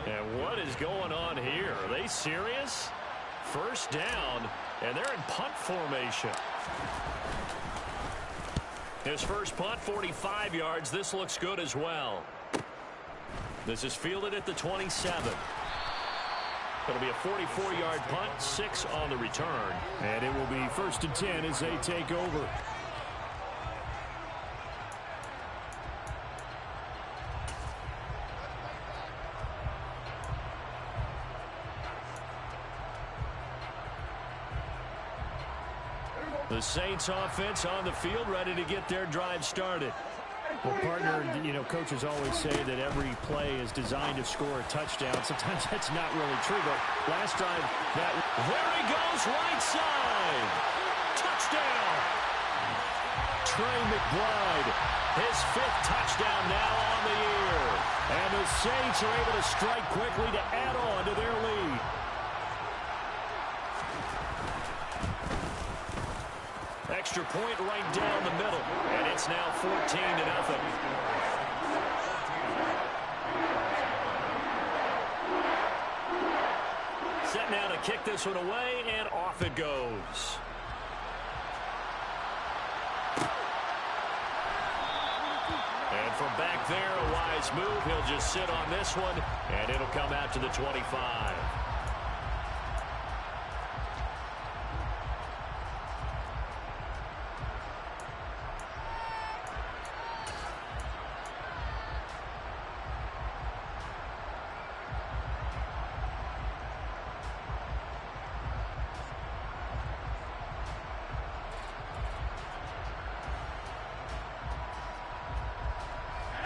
And what is going on here? Are they serious? First down, and they're in punt formation. His first punt, 45 yards. This looks good as well. This is fielded at the 27. It'll be a 44-yard punt, 6 on the return. And it will be 1st and 10 as they take over. The Saints offense on the field, ready to get their drive started. Well, partner, coaches always say that every play is designed to score a touchdown. Sometimes that's not really true, but last drive, there he goes, right side. Touchdown. Trey McBride, his 5th touchdown now on the year. And the Saints are able to strike quickly to add on to their lead. Extra point right down the middle, and it's now 14-0. Set now to kick this one away, and off it goes. And from back there, a wise move. He'll just sit on this one, and it'll come out to the 25.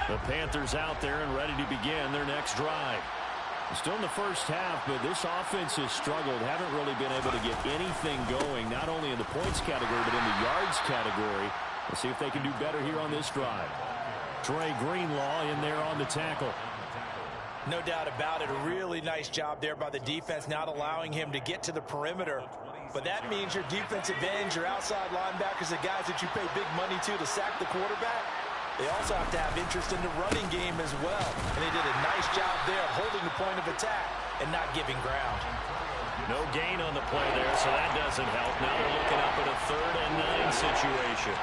The Panthers out there and ready to begin their next drive. Still in the first half, but this offense has struggled. Haven't really been able to get anything going, not only in the points category, but in the yards category. Let's see if they can do better here on this drive. Trey Greenlaw in there on the tackle. No doubt about it. A really nice job there by the defense, not allowing him to get to the perimeter. But that means your defensive ends, your outside linebackers, the guys that you pay big money to sack the quarterback, they also have to have interest in the running game as well. And they did a nice job there of holding the point of attack and not giving ground. No gain on the play there, so that doesn't help. Now they're looking up at a 3rd and 9 situation.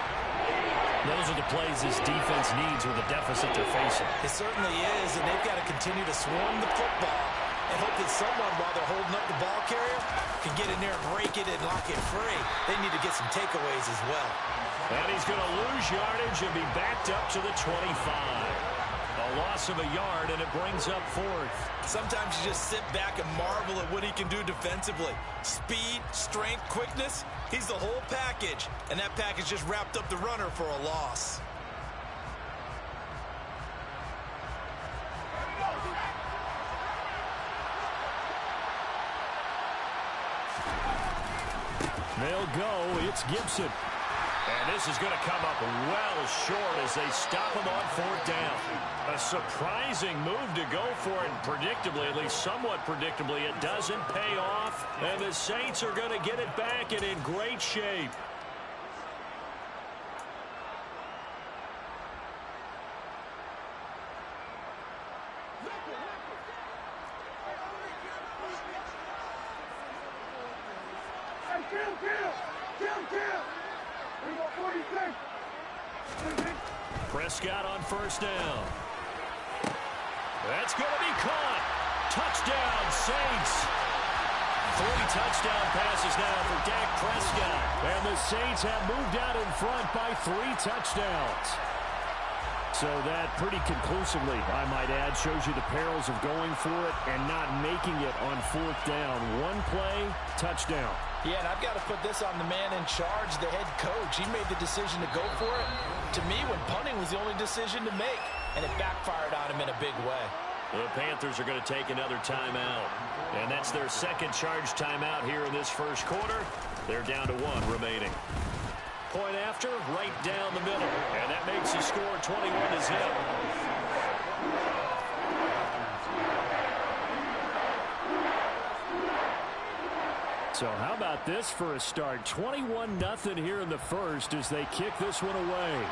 Those are the plays this defense needs with the deficit they're facing. It certainly is, and they've got to continue to swarm the football and hope that someone, while they're holding up the ball carrier, can get in there and break it and lock it free. They need to get some takeaways as well. And he's going to lose yardage and be backed up to the 25. A loss of a yard, and it brings up 4th. Sometimes you just sit back and marvel at what he can do defensively. Speed, strength, quickness, he's the whole package. And that package just wrapped up the runner for a loss. They'll go. It's Gibson. And this is going to come up well short as they stop him on 4th down. A surprising move to go for it, and predictably, at least somewhat predictably, it doesn't pay off. And the Saints are going to get it back and in great shape. Prescott on 1st down. That's going to be caught. Touchdown, Saints. 3 touchdown passes now for Dak Prescott. And the Saints have moved out in front by 3 touchdowns. So that pretty conclusively, I might add, shows you the perils of going for it and not making it on 4th down. One play, touchdown. Yeah, and I've got to put this on the man in charge, the head coach. He made the decision to go for it. To me, when punting was the only decision to make, and it backfired on him in a big way. The Panthers are going to take another timeout. And that's their 2nd charge timeout here in this first quarter. They're down to 1 remaining. Point after, right down the middle. And that makes the score 21-0. So how about this for a start? 21-0 here in the first as they kick this one away.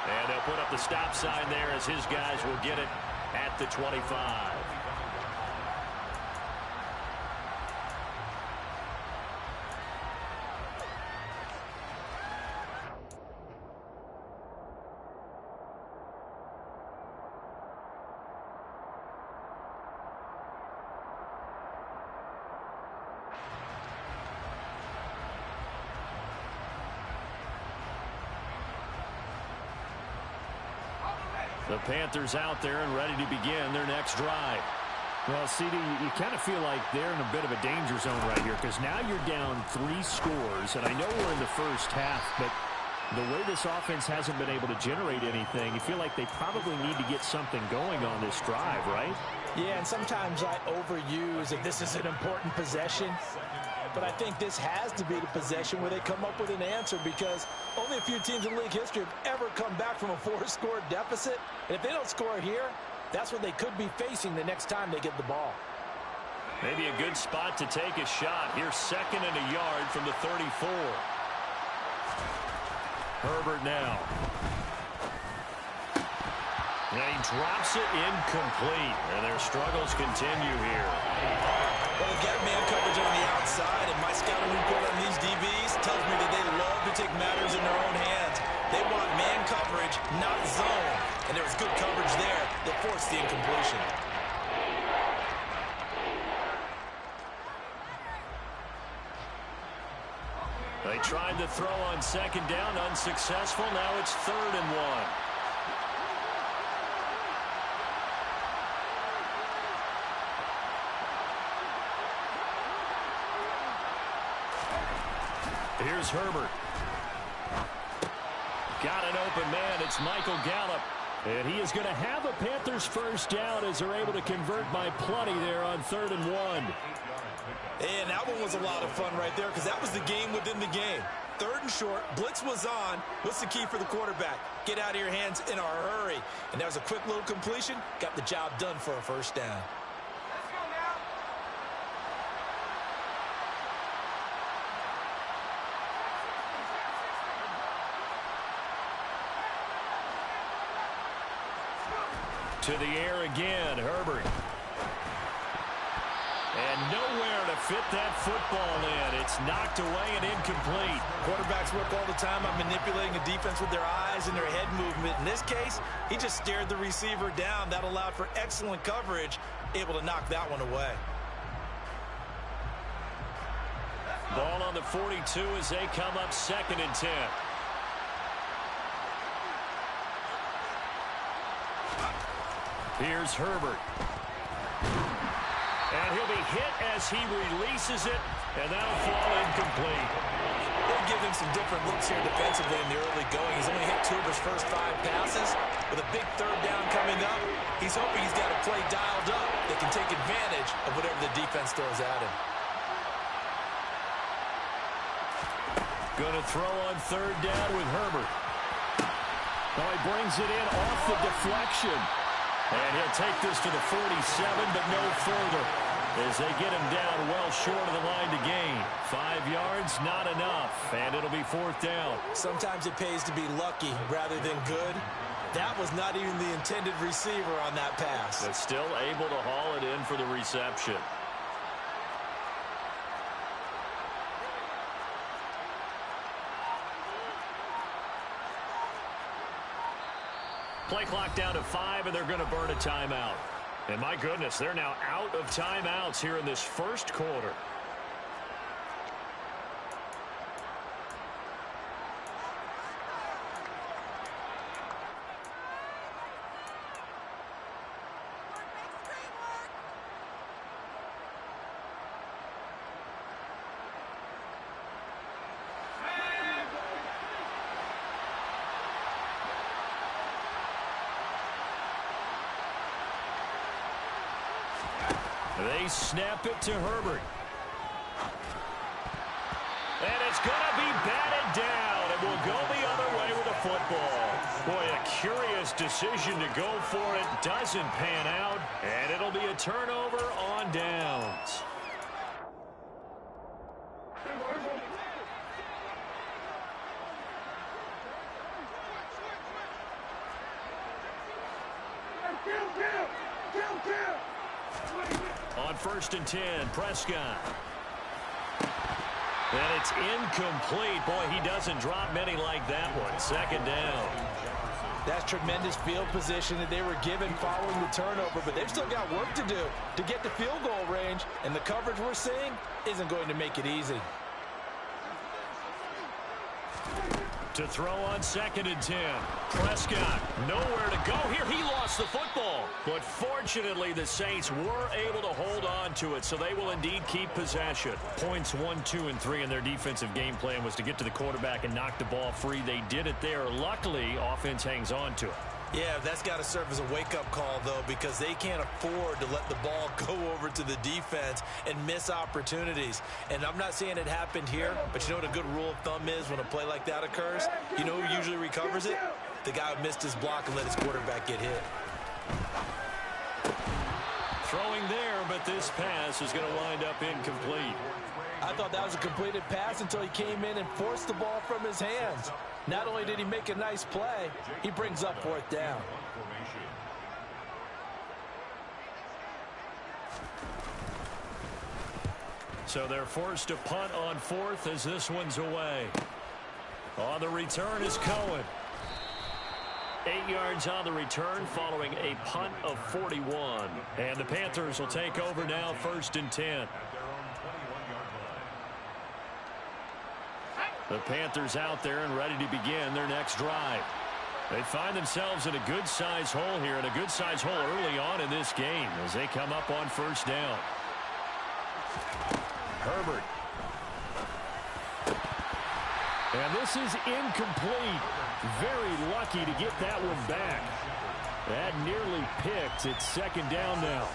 And they'll put up the stop sign there as his guys will get it at the 25. The Panthers out there and ready to begin their next drive. Well, CD, you kind of feel like they're in a bit of a danger zone right here because now you're down 3 scores, and I know we're in the first half, but the way this offense hasn't been able to generate anything, you feel like they probably need to get something going on this drive, right? Yeah, and sometimes I overuse if this is an important possession, but I think this has to be the possession where they come up with an answer because only a few teams in league history have ever come back from a 4-score deficit, and if they don't score here, that's what they could be facing the next time they get the ball. Maybe a good spot to take a shot. Here's 2nd and a yard from the 34. Herbert now. And he drops it incomplete. And their struggles continue here. Well, they get man coverage on the outside, and my scouting report on these DBs tells me that they love to take matters in their own hands. They want man coverage, not zone. And there was good coverage there that forced the incompletion. They tried to throw on 2nd down, unsuccessful. Now it's 3rd and 1. Here's Herbert. Got an open man. It's Michael Gallup. And he is going to have a Panthers first down as they're able to convert by plenty there on 3rd and 1. And that one was a lot of fun right there because that was the game within the game. 3rd and short, blitz was on. What's the key for the quarterback? Get out of your hands in a hurry. And that was a quick little completion. Got the job done for a first down. To the air again, Herbert. And nowhere to fit that football in. It's knocked away and incomplete. Quarterbacks work all the time on manipulating the defense with their eyes and their head movement. In this case, he just stared the receiver down. That allowed for excellent coverage, able to knock that one away. Ball on the 42 as they come up 2nd and 10. Here's Herbert. And he'll be hit as he releases it, and that'll fall incomplete. They'll give him some different looks here defensively in the early going. He's only hit 2 of his first 5 passes. With a big 3rd down coming up, he's hoping he's got a play dialed up that can take advantage of whatever the defense throws at him. Going to throw on 3rd down with Herbert. Now he brings it in off the deflection. And he'll take this to the 47, but no further as they get him down well short of the line to gain. 5 yards, not enough, and it'll be 4th down. Sometimes it pays to be lucky rather than good. That was not even the intended receiver on that pass. But still able to haul it in for the reception. Play clock down to 5, and they're going to burn a timeout. And my goodness, they're now out of timeouts here in this first quarter. They snap it to Herbert. And it's going to be batted down. It will go the other way with the football. Boy, a curious decision to go for it. Doesn't pan out. And it'll be a turnover on downs. On 1st and 10, Prescott. And it's incomplete. Boy, he doesn't drop many like that one. 2nd down. That's tremendous field position that they were given following the turnover, but they've still got work to do to get the field goal range, and the coverage we're seeing isn't going to make it easy. To throw on 2nd and 10. Prescott, nowhere to go here. He lost the football. But fortunately, the Saints were able to hold on to it, so they will indeed keep possession. Points 1, 2, and 3 in their defensive game plan was to get to the quarterback and knock the ball free. They did it there. Luckily, offense hangs on to it. Yeah, that's got to serve as a wake-up call, though, because they can't afford to let the ball go over to the defense and miss opportunities. And I'm not saying it happened here, but you know what a good rule of thumb is when a play like that occurs? You know who usually recovers it? The guy who missed his block and let his quarterback get hit. Throwing there, but this pass is going to wind up incomplete. I thought that was a completed pass until he came in and forced the ball from his hands. Not only did he make a nice play, he brings up 4th down. So they're forced to punt on 4th as this one's away. On the return is Cohen. 8 yards on the return following a punt of 41. And the Panthers will take over now, 1st and 10. The Panthers out there and ready to begin their next drive. They find themselves in a good-sized hole here, and a good-sized hole early on in this game as they come up on 1st down. Herbert. And this is incomplete. Very lucky to get that one back. That nearly picked. It's 2nd down now.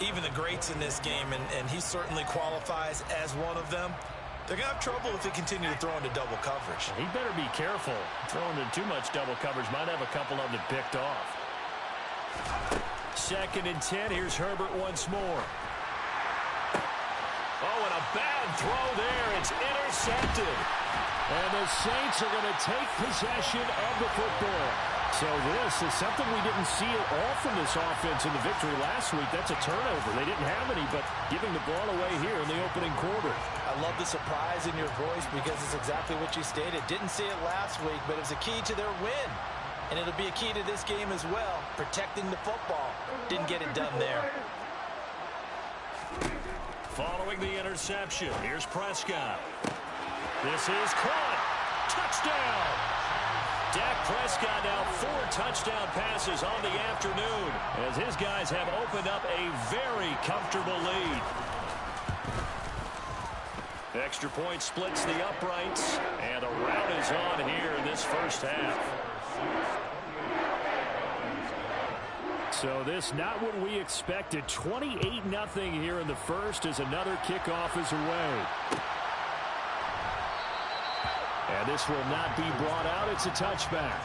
Even the greats in this game, and he certainly qualifies as one of them, they're going to have trouble if they continue to throw into double coverage. He better be careful. Throwing into too much double coverage might have a couple of them picked off. 2nd and 10. Here's Herbert once more. Oh, and a bad throw there. It's intercepted. And the Saints are going to take possession of the football. So this is something we didn't see at all from this offense in the victory last week. That's a turnover. They didn't have any, but giving the ball away here in the opening quarter. I love the surprise in your voice because it's exactly what you stated. Didn't see it last week, but it's a key to their win. And it'll be a key to this game as well, protecting the football. Didn't get it done there. Following the interception, here's Prescott. This is caught. Touchdown! Dak Prescott now 4 touchdown passes on the afternoon as his guys have opened up a very comfortable lead. Extra point splits the uprights, and a rout is on here in this first half. So this not what we expected. 28-0 here in the first as another kickoff is away. And this will not be brought out. It's a touchback.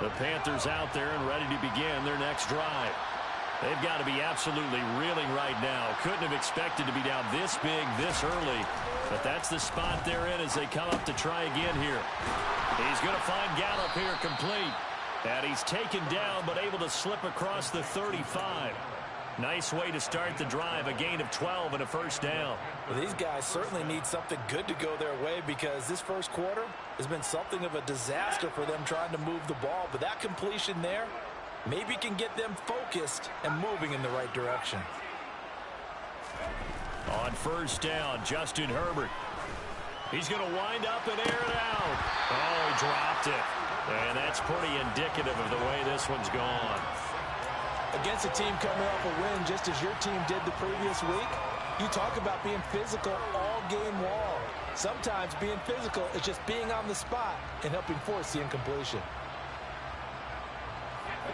The Panthers out there and ready to begin their next drive. They've got to be absolutely reeling right now. Couldn't have expected to be down this big, this early. But that's the spot they're in as they come up to try again here. He's going to find Gallup here complete. And he's taken down but able to slip across the 35. Nice way to start the drive. A gain of 12 and a first down. Well, these guys certainly need something good to go their way because this first quarter has been something of a disaster for them trying to move the ball. But that completion there maybe can get them focused and moving in the right direction. On first down, Justin Herbert. He's going to wind up and air it out. Oh, he dropped it. And that's pretty indicative of the way this one's gone. Against a team coming off a win just as your team did the previous week, you talk about being physical all game long. Sometimes being physical is just being on the spot and helping force the incompletion.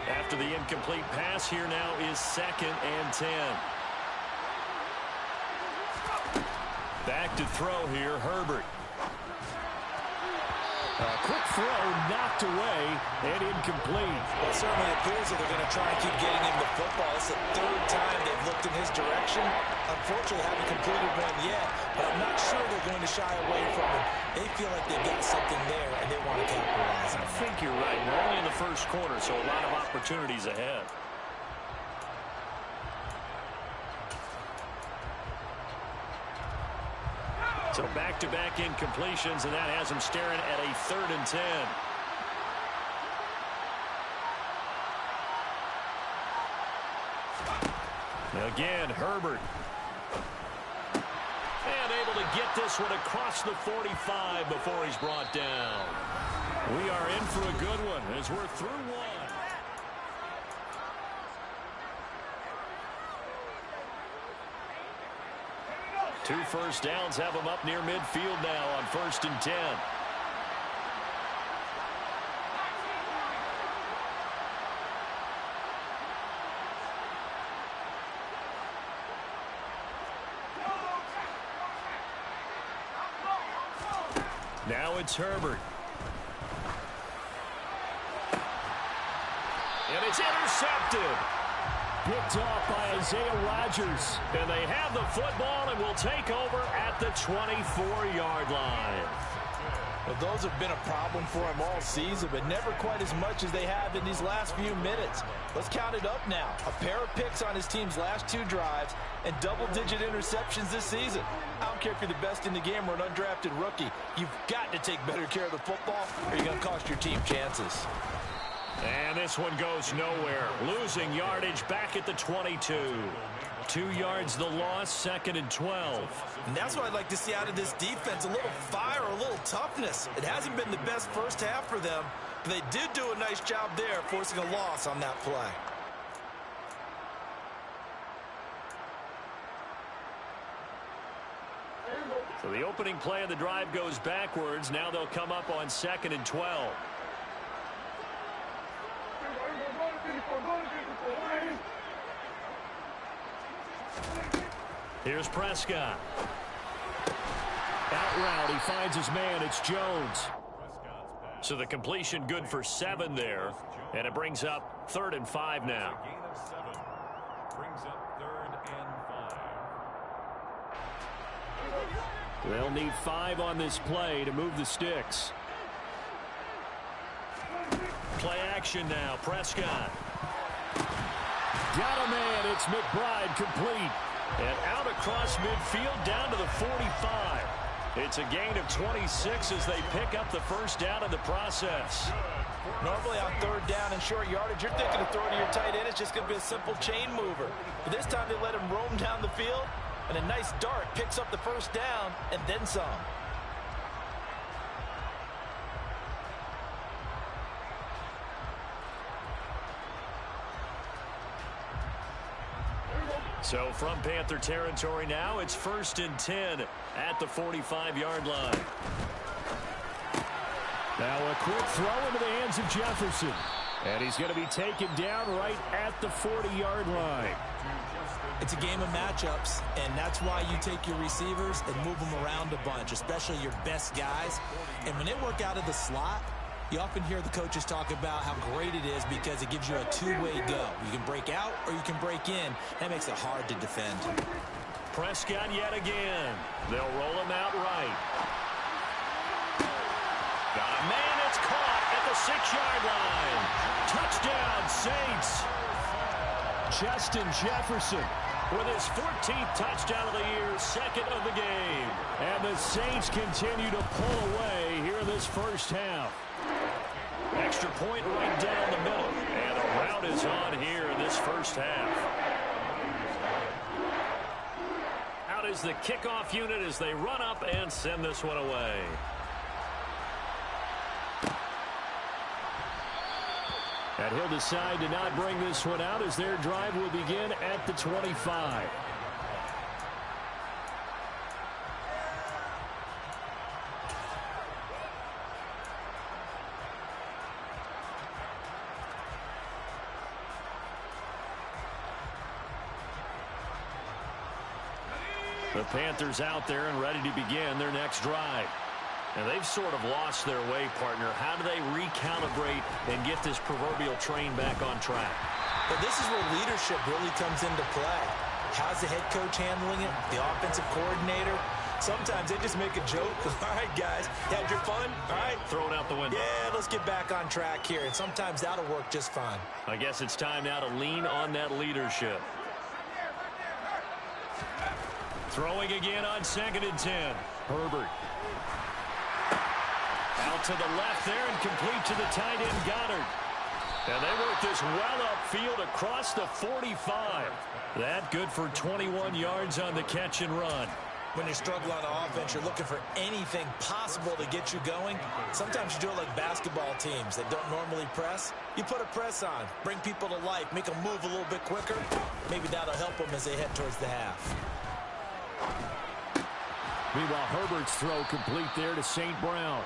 After the incomplete pass, here now is 2nd and 10. Back to throw here, Herbert. A quick throw knocked away and incomplete. Well, it certainly appears that they're going to try and keep getting him the football. It's the 3rd time they've looked in his direction. Unfortunately, haven't completed one yet, but I'm not sure they're going to shy away from him. They feel like they've got something there, and they want to capitalize on it. I think you're right. We're only in the first quarter, so a lot of opportunities ahead. So back-to-back incompletions, and that has him staring at a 3rd and 10. Again, Herbert. And able to get this one across the 45 before he's brought down. We are in for a good one as we're through one. Two first downs have him up near midfield now on 1st and 10. Now it's Herbert. And it's intercepted. Picked off by Isaiah Rodgers. And they have the football and will take over at the 24-yard line. Well, those have been a problem for him all season, but never quite as much as they have in these last few minutes. Let's count it up now. A pair of picks on his team's last 2 drives and double-digit interceptions this season. I don't care if you're the best in the game or an undrafted rookie. You've got to take better care of the football or you're going to cost your team chances. And this one goes nowhere. Losing yardage back at the 22. 2 yards the loss, 2nd and 12. And that's what I'd like to see out of this defense. A little fire, a little toughness. It hasn't been the best first half for them, but they did do a nice job there, forcing a loss on that play. So the opening play of the drive goes backwards. Now they'll come up on 2nd and 12. Here's Prescott. Out route, he finds his man. It's Jones. So the completion good for 7 there. And it brings up 3rd and 5 now. Gain of 7. Brings up 3rd and 5. They'll need 5 on this play to move the sticks. Play action now. Prescott. Got a man. It's McBride complete. And out across midfield down to the 45. It's a gain of 26 as they pick up the first down in the process. Normally on 3rd down and short yardage, you're thinking of throwing to your tight end. It's just going to be a simple chain mover. But this time they let him roam down the field, and a nice dart picks up the first down and then some. So from Panther territory now, it's 1st and 10 at the 45-yard line. Now a quick throw into the hands of Jefferson. And he's going to be taken down right at the 40-yard line. It's a game of matchups, and that's why you take your receivers and move them around a bunch, especially your best guys. And when they work out of the slot, you often hear the coaches talk about how great it is because it gives you a two-way go. You can break out or you can break in. That makes it hard to defend. Prescott yet again. They'll roll him out right. Got a man. It's caught at the 6-yard line. Touchdown, Saints. Justin Jefferson with his 14th touchdown of the year, 2nd of the game. And the Saints continue to pull away here in this first half. Extra point right down the middle. And the route is on here in this first half. Out is the kickoff unit as they run up and send this one away. And he'll decide to not bring this one out as their drive will begin at the 25. The Panthers out there and ready to begin their next drive. And they've sort of lost their way, partner. How do they recalibrate and get this proverbial train back on track? But this is where leadership really comes into play. How's the head coach handling it? The offensive coordinator? Sometimes they just make a joke. All right, guys, had your fun? All right. Throw it out the window. Yeah, let's get back on track here. And sometimes that'll work just fine. I guess it's time now to lean on that leadership. Throwing again on 2nd and 10. Herbert. Out to the left there and complete to the tight end Goddard. And they work this well upfield across the 45. That good for 21 yards on the catch and run. When you struggle on offense, you're looking for anything possible to get you going. Sometimes you do it like basketball teams that don't normally press. You put a press on, bring people to life, make them move a little bit quicker. Maybe that'll help them as they head towards the half. Meanwhile, Herbert's throw complete there to St. Brown.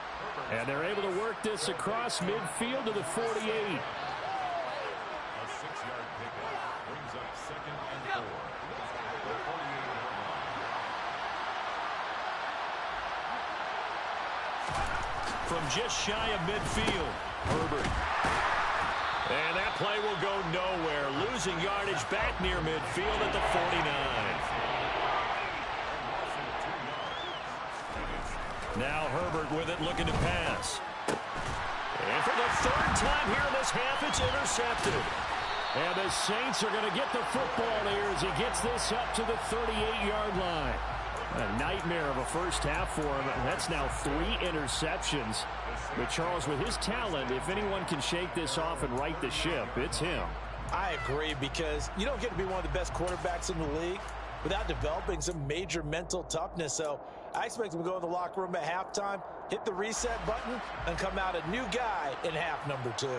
And they're able to work this across midfield to the 48. A 6-yard pickup brings up 2nd and 4. From just shy of midfield, Herbert. And that play will go nowhere. Losing yardage back near midfield at the 49. Now Herbert with it, looking to pass. And for the 3rd time here in this half, it's intercepted. And the Saints are going to get the football here as he gets this up to the 38-yard line. A nightmare of a first half for him. That's now 3 interceptions. But Charles, with his talent, if anyone can shake this off and right the ship, it's him. I agree, because you don't get to be one of the best quarterbacks in the league without developing some major mental toughness. So I expect him to go in the locker room at halftime, hit the reset button, and come out a new guy in half number 2.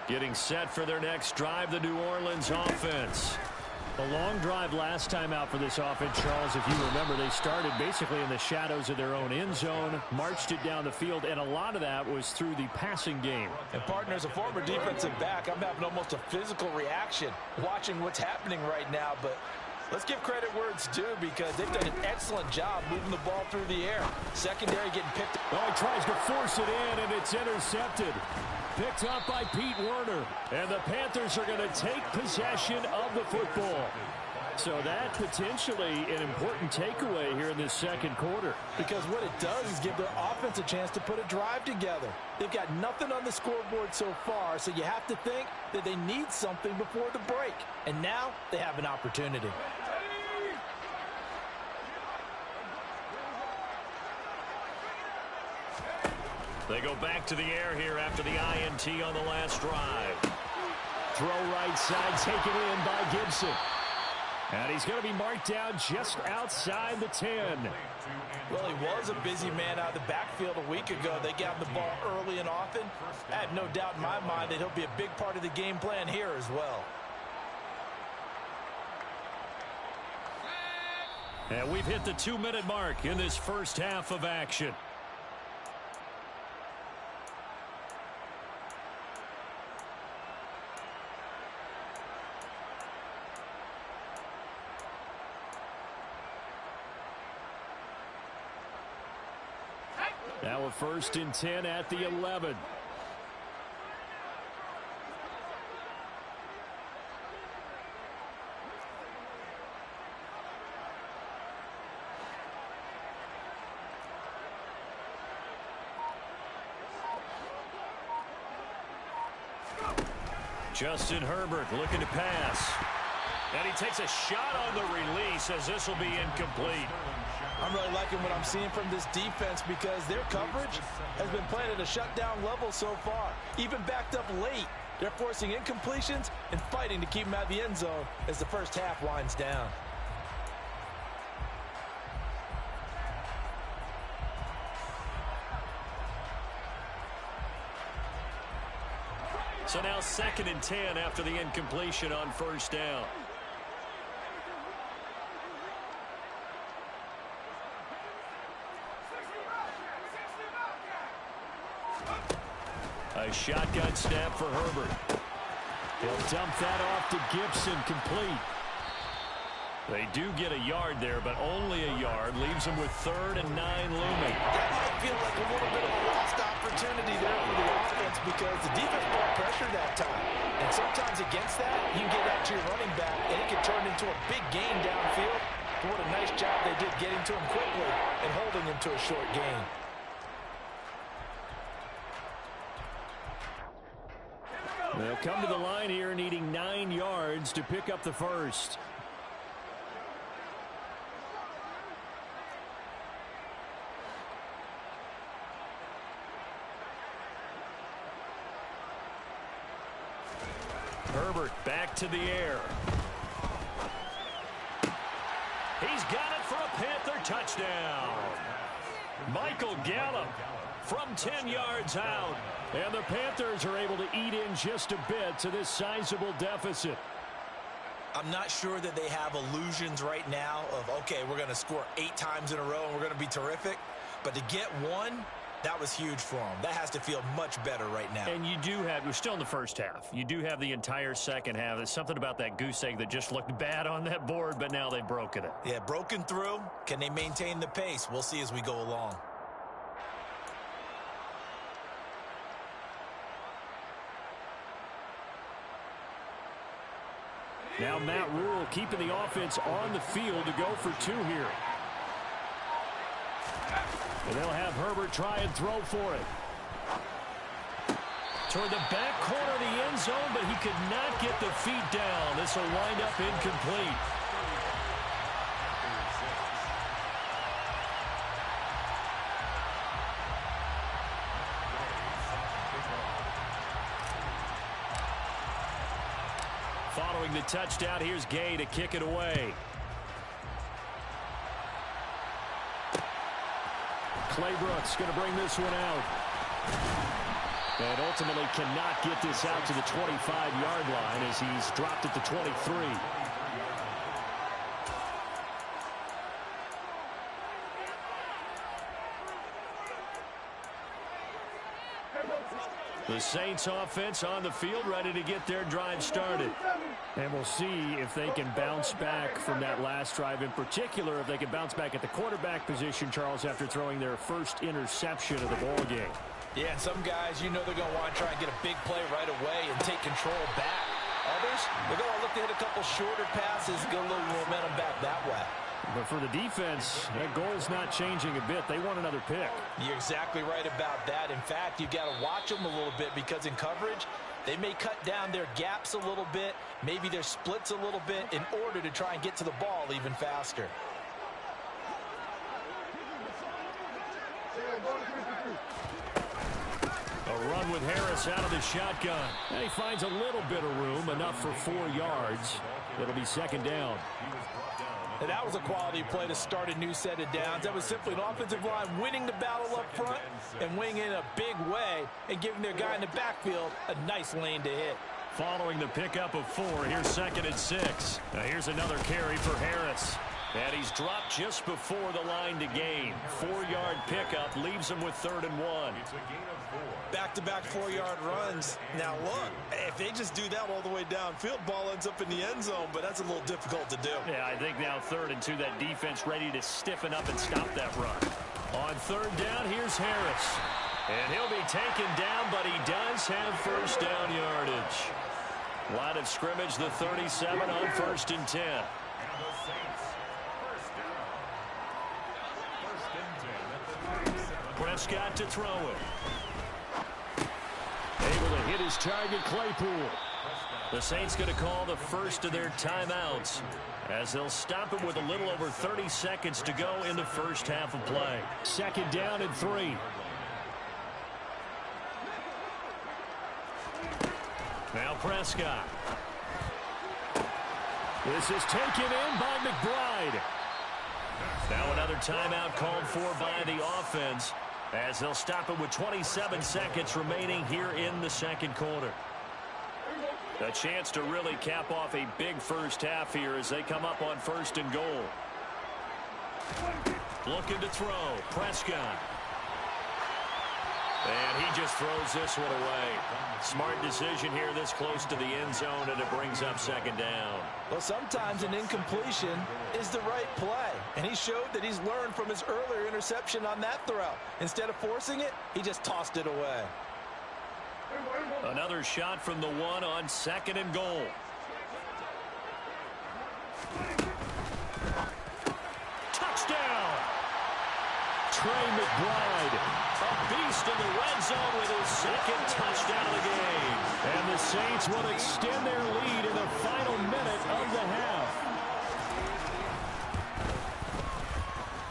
Getting set for their next drive, the New Orleans offense. A long drive last time out for this offense, Charles. If you remember, they started basically in the shadows of their own end zone, marched it down the field, and a lot of that was through the passing game. And partner, as a former defensive back, I'm having almost a physical reaction watching what's happening right now. But let's give credit where it's due, because they've done an excellent job moving the ball through the air. Secondary getting picked up. Oh, he tries to force it in, and it's intercepted. Picked up by Pete Werner. And the Panthers are going to take possession of the football. So that potentially an important takeaway here in this second quarter. Because what it does is give their offense a chance to put a drive together. They've got nothing on the scoreboard so far, so you have to think that they need something before the break. And now they have an opportunity. They go back to the air here after the INT on the last drive. Throw right side, taken in by Gibson. And he's going to be marked down just outside the 10. Well, he was a busy man out of the backfield a week ago. They got him the ball early and often. I have no doubt in my mind that he'll be a big part of the game plan here as well. And we've hit the 2-minute mark in this first half of action. Now a 1st and 10 at the 11. Justin Herbert looking to pass. And he takes a shot on the release as this will be incomplete. I'm really liking what I'm seeing from this defense, because their coverage has been playing at a shutdown level so far. Even backed up late, they're forcing incompletions and fighting to keep them out of the end zone as the first half winds down. So now 2nd and 10 after the incompletion on 1st down. A shotgun snap for Herbert. He'll dump that off to Gibson, complete. They do get a yard there, but only a yard. Leaves them with 3rd and 9 looming. That might feel like a little bit of a lost opportunity there for the offense, because the defense brought pressure that time. And sometimes against that, you can get out to your running back, and it can turn into a big gain downfield. But what a nice job they did getting to him quickly and holding him to a short gain. They'll come to the line here needing 9 yards to pick up the first. Herbert back to the air. He's got it for a Panther touchdown. Michael Gallup from 10 yards out. And the Panthers are able to eat in just a bit to this sizable deficit. I'm not sure that they have illusions right now of, okay, we're going to score 8 times in a row and we're going to be terrific. But to get one, that was huge for them. That has to feel much better right now. And you do have, we're still in the first half. You do have the entire second half. There's something about that goose egg that just looked bad on that board, but now they've broken it. Yeah, broken through. Can they maintain the pace? We'll see as we go along. Now Matt Rule keeping the offense on the field to go for 2 here. And they'll have Herbert try and throw for it. Toward the back corner of the end zone, but he could not get the feet down. This will wind up incomplete. Following the touchdown, here's Gay to kick it away. Clay Brooks going to bring this one out. And ultimately cannot get this out to the 25-yard line as he's dropped at the 23. The Saints offense on the field ready to get their drive started. And we'll see if they can bounce back from that last drive. In particular, if they can bounce back at the quarterback position, Charles, after throwing their first interception of the ball game. Yeah, and some guys, you know they're going to want to try and get a big play right away and take control back. Others, they're going to look to hit a couple shorter passes, get a little momentum back that way. But for the defense, that goal's not changing a bit. They want another pick. You're exactly right about that. In fact, you've got to watch them a little bit because in coverage, they may cut down their gaps a little bit, maybe their splits a little bit in order to try and get to the ball even faster. A run with Harris out of the shotgun. And he finds a little bit of room, enough for 4 yards. It'll be second down. And that was a quality play to start a new set of downs. That was simply an offensive line winning the battle up front and winning in a big way and giving their guy in the backfield a nice lane to hit. Following the pickup of 4, here's 2nd and 6. Now here's another carry for Harris. And he's dropped just before the line to gain. 4-yard pickup leaves him with 3rd and 1. It's a gain of 4. Back-to-back 4-yard runs. Now look, if they just do that all the way downfield, ball ends up in the end zone, but that's a little difficult to do. Yeah, I think now 3rd and 2, that defense ready to stiffen up and stop that run. On 3rd down, here's Harris. And he'll be taken down, but he does have first down yardage. Line of scrimmage, the 37 on 1st and 10. Prescott to throw it. Able to hit his target, Claypool. The Saints going to call the first of their timeouts as they'll stop him with a little over 30 seconds to go in the first half of play. 2nd down and 3. Now Prescott. This is taken in by McBride. Now another timeout called for by the offense as they'll stop it with 27 seconds remaining here in the second quarter. A chance to really cap off a big first half here as they come up on 1st and goal. Looking to throw. Prescott. And he just throws this one away. Smart decision here this close to the end zone, and it brings up 2nd down. Well, sometimes an incompletion is the right play, and he showed that he's learned from his earlier interception on that throw. Instead of forcing it, he just tossed it away. Another shot from the 1 on 2nd and goal. Touchdown! Trey McBride, a beast in the red zone with his 2nd touchdown of the game. And the Saints will extend their lead in the final minute of the half.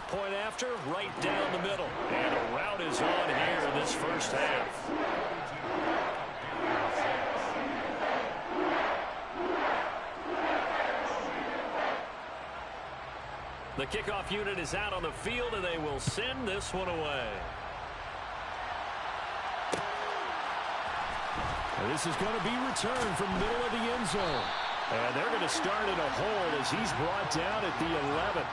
Point after, right down the middle. And a rout is on here in this first half. The kickoff unit is out on the field, and they will send this one away. And this is going to be returned from middle of the end zone. And they're going to start in a hold as he's brought down at the 11.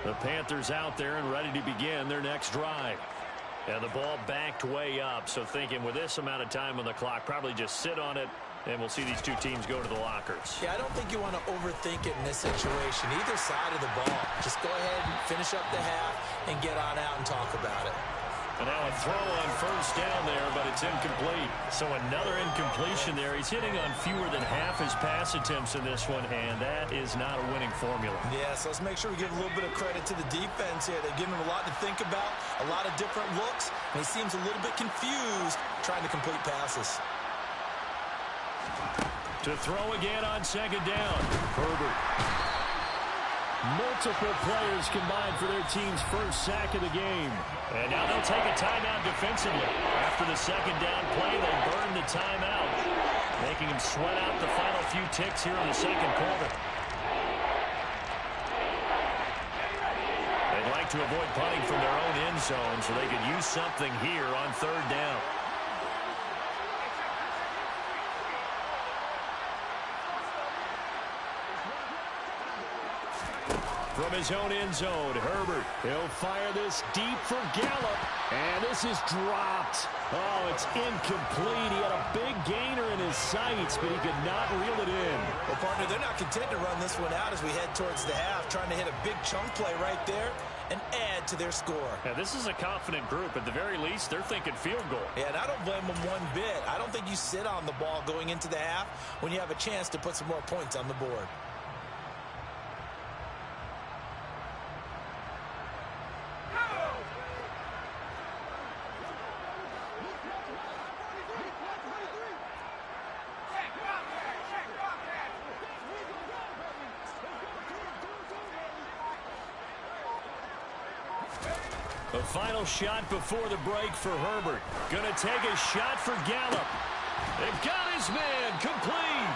The Panthers out there and ready to begin their next drive. And the ball backed way up, so thinking with this amount of time on the clock, probably just sit on it, and we'll see these two teams go to the lockers. Yeah, I don't think you want to overthink it in this situation. Either side of the ball. Just go ahead and finish up the half and get on out and talk about it. And now a throw on first down there, but it's incomplete. So another incompletion there. He's hitting on fewer than half his pass attempts in this one, and that is not a winning formula. Yeah, so let's make sure we give a little bit of credit to the defense here. They're giving him a lot to think about, a lot of different looks, and he seems a little bit confused trying to complete passes. To throw again on second down. Herbert. Multiple players combined for their team's first sack of the game. And now they'll take a timeout defensively. After the second down play, they burn the timeout, making them sweat out the final few ticks here in the second quarter. They'd like to avoid punting from their own end zone so they could use something here on third down. From his own end zone, Herbert. He'll fire this deep for Gallup. And this is dropped. Oh, it's incomplete. He had a big gainer in his sights, but he could not reel it in. Well, partner, they're not content to run this one out as we head towards the half, trying to hit a big chunk play right there and add to their score. Yeah, this is a confident group. At the very least, they're thinking field goal. Yeah, and I don't blame them one bit. I don't think you sit on the ball going into the half when you have a chance to put some more points on the board. The final shot before the break for Herbert. Gonna take a shot for Gallup. They've got his man complete.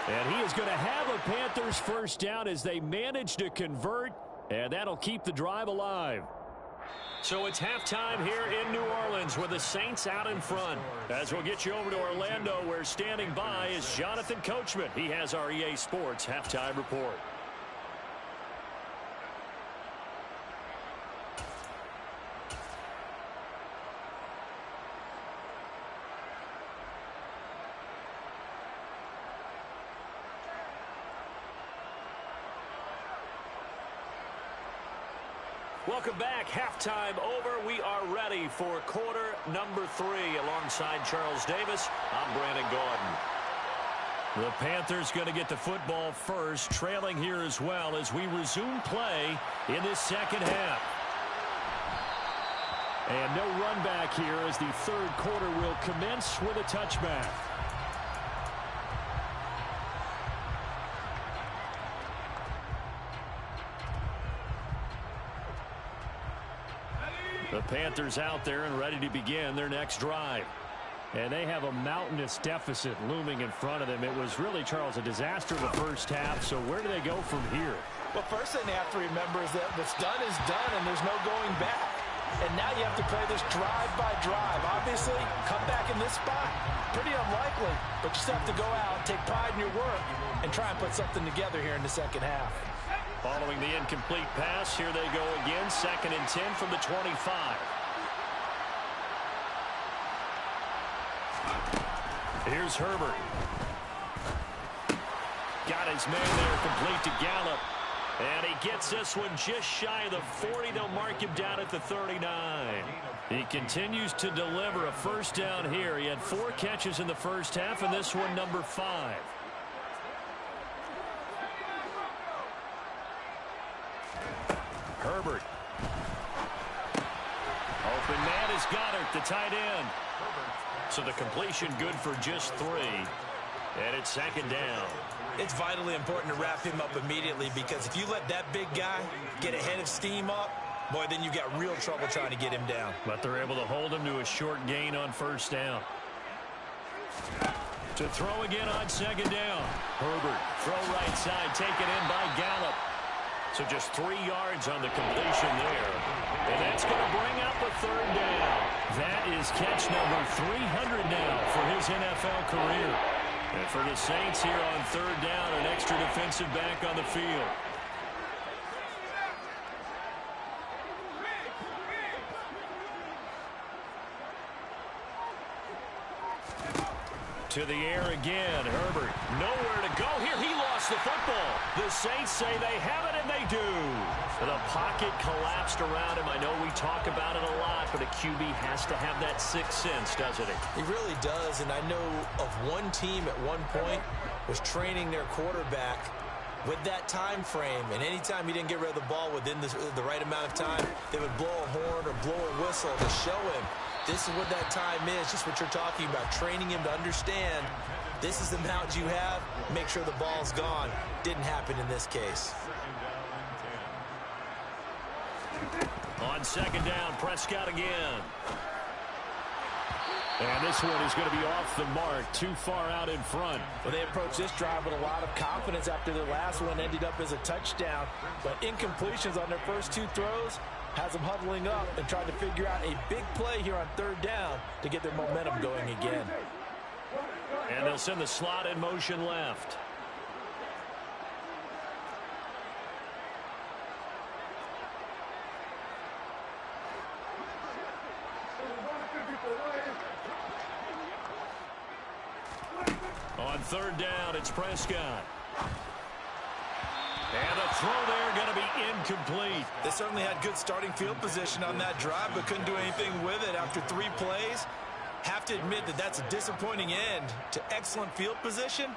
And he is going to have a Panthers first down as they manage to convert, and that'll keep the drive alive. So it's halftime here in New Orleans with the Saints out in front. As we'll get you over to Orlando, where standing by is Jonathan Coachman. He has our EA Sports halftime report. Welcome back. Halftime over. We are ready for quarter number 3. Alongside Charles Davis, I'm Brandon Gaudin. The Panthers going to get the football first, trailing here as well as we resume play in this second half. And no run back here as the third quarter will commence with a touchback. The Panthers out there and ready to begin their next drive. And they have a mountainous deficit looming in front of them. It was really, Charles, a disaster in the first half. So where do they go from here? Well, first thing they have to remember is that what's done is done and there's no going back. And now you have to play this drive by drive. Obviously, come back in this spot, pretty unlikely. But you still have to go out, take pride in your work, and try and put something together here in the second half. Following the incomplete pass, here they go again. 2nd and 10 from the 25. Here's Herbert. Got his man there, complete to Gallup. And he gets this one just shy of the 40. They'll mark him down at the 39. He continues to deliver a first down here. He had 4 catches in the first half, and this one number 5. Herbert. Open man is Goddard, the tight end. So the completion good for just 3. And it's second down. It's vitally important to wrap him up immediately, because if you let that big guy get a head of steam up, boy, then you've got real trouble trying to get him down. But they're able to hold him to a short gain on first down. To throw again on second down. Herbert, throw right side, taken in by Gallup. So just 3 yards on the completion there. And that's going to bring up a third down. That is catch number 300 now for his NFL career. And for the Saints here on third down, an extra defensive back on the field. To the air again. Herbert, nowhere to go here. He lost the football. The Saints say they have it, and they do. The pocket collapsed around him. I know we talk about it a lot, but a QB has to have that sixth sense, doesn't it? He really does, and I know of one team at one point was training their quarterback with that time frame, and anytime he didn't get rid of the ball within the right amount of time, they would blow a horn or blow a whistle to show him this is what that time is, just what you're talking about, training him to understand this is the amount you have, make sure the ball's gone. Didn't happen in this case. On second down, Prescott again. And this one is going to be off the mark, too far out in front. Well, they approached this drive with a lot of confidence after the last one ended up as a touchdown. But incompletions on their first 2 throws has them huddling up and trying to figure out a big play here on third down to get their momentum going again. And they'll send the slot in motion left. On third down, it's Prescott. And the throw there going to be incomplete. They certainly had good starting field position on that drive, but couldn't do anything with it after 3 plays. Have to admit that that's a disappointing end to excellent field position.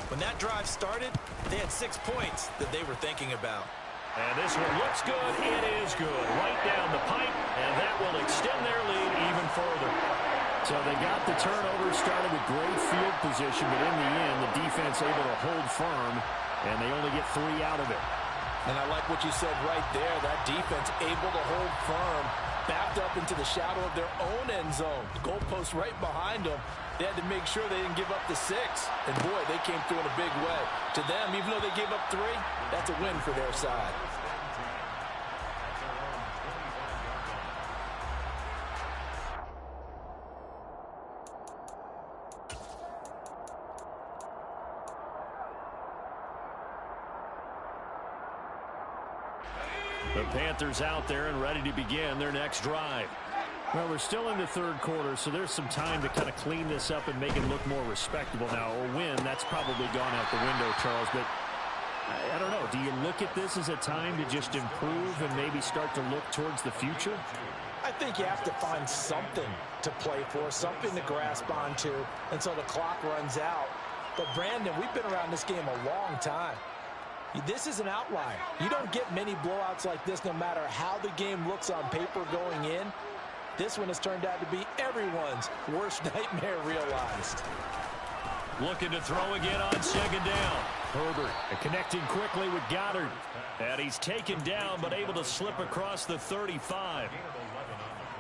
When that drive started, they had 6 points that they were thinking about. And this one looks good. It is good. Right down the pipe, and that will extend their lead even further. So they got the turnover, started with great field position, but in the end, the defense able to hold firm, and they only get 3 out of it. And I like what you said right there. That defense able to hold firm, backed up into the shadow of their own end zone. The goalpost right behind them. They had to make sure they didn't give up the 6. And, boy, they came through in a big way. To them, even though they gave up 3, that's a win for their side. The Panthers out there and ready to begin their next drive. Well, we're still in the third quarter, so there's some time to kind of clean this up and make it look more respectable now. A win, that's probably gone out the window, Charles, but I don't know. Do you look at this as a time to just improve and maybe start to look towards the future? I think you have to find something to play for, something to grasp onto until the clock runs out. But, Brandon, we've been around this game a long time. This is an outlier. You don't get many blowouts like this no matter how the game looks on paper going in. This one has turned out to be everyone's worst nightmare realized. Looking to throw again on second down. Herbert connecting quickly with Goddard. And he's taken down but able to slip across the 35.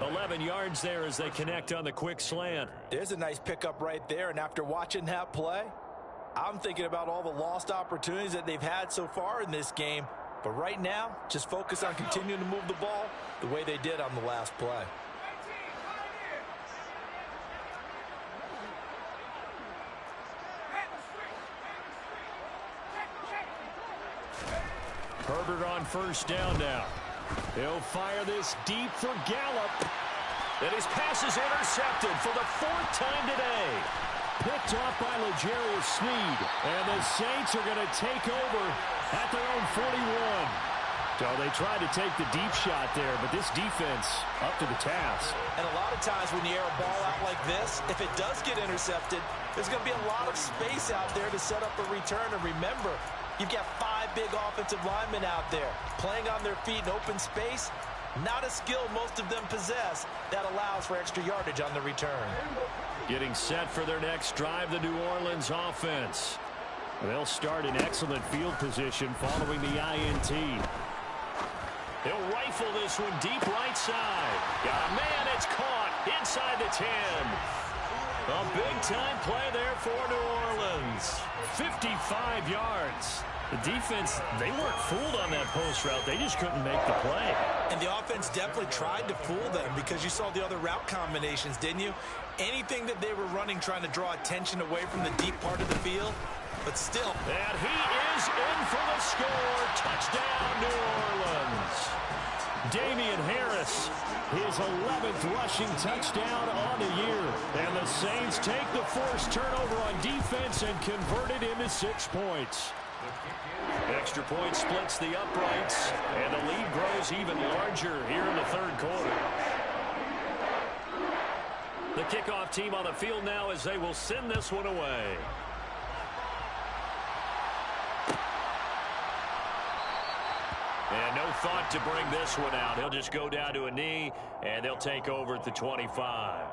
11 yards there as they connect on the quick slant. There's a nice pickup right there, and after watching that play, I'm thinking about all the lost opportunities that they've had so far in this game. But right now, just focus on continuing to move the ball the way they did on the last play. Herbert on first down now. He'll fire this deep for Gallup. And his pass is intercepted for the 4th time today. Picked off by L'Jarius Sneed. And the Saints are going to take over at their own 41. So they tried to take the deep shot there, but this defense up to the task. And a lot of times when you air a ball out like this, if it does get intercepted, there's going to be a lot of space out there to set up a return. And remember, you've got 5 big offensive linemen out there playing on their feet in open space. Not a skill most of them possess that allows for extra yardage on the return. Getting set for their next drive, the New Orleans offense. They'll start in excellent field position following the INT. He'll rifle this one deep right side. Got a man, it's caught inside the 10. A big-time play there for New Orleans. 55 yards. The defense, they weren't fooled on that post route. They just couldn't make the play. And the offense definitely tried to fool them because you saw the other route combinations, didn't you? Anything that they were running trying to draw attention away from the deep part of the field, but still. And he is in for the score. Touchdown, New Orleans. Damian Harris, his 11th rushing touchdown on the year. And the Saints take the forced turnover on defense and convert it into 6 points. Extra point splits the uprights, and the lead grows even larger here in the third quarter. The kickoff team on the field now as they will send this one away. And no thought to bring this one out. He'll just go down to a knee, and they'll take over at the 25.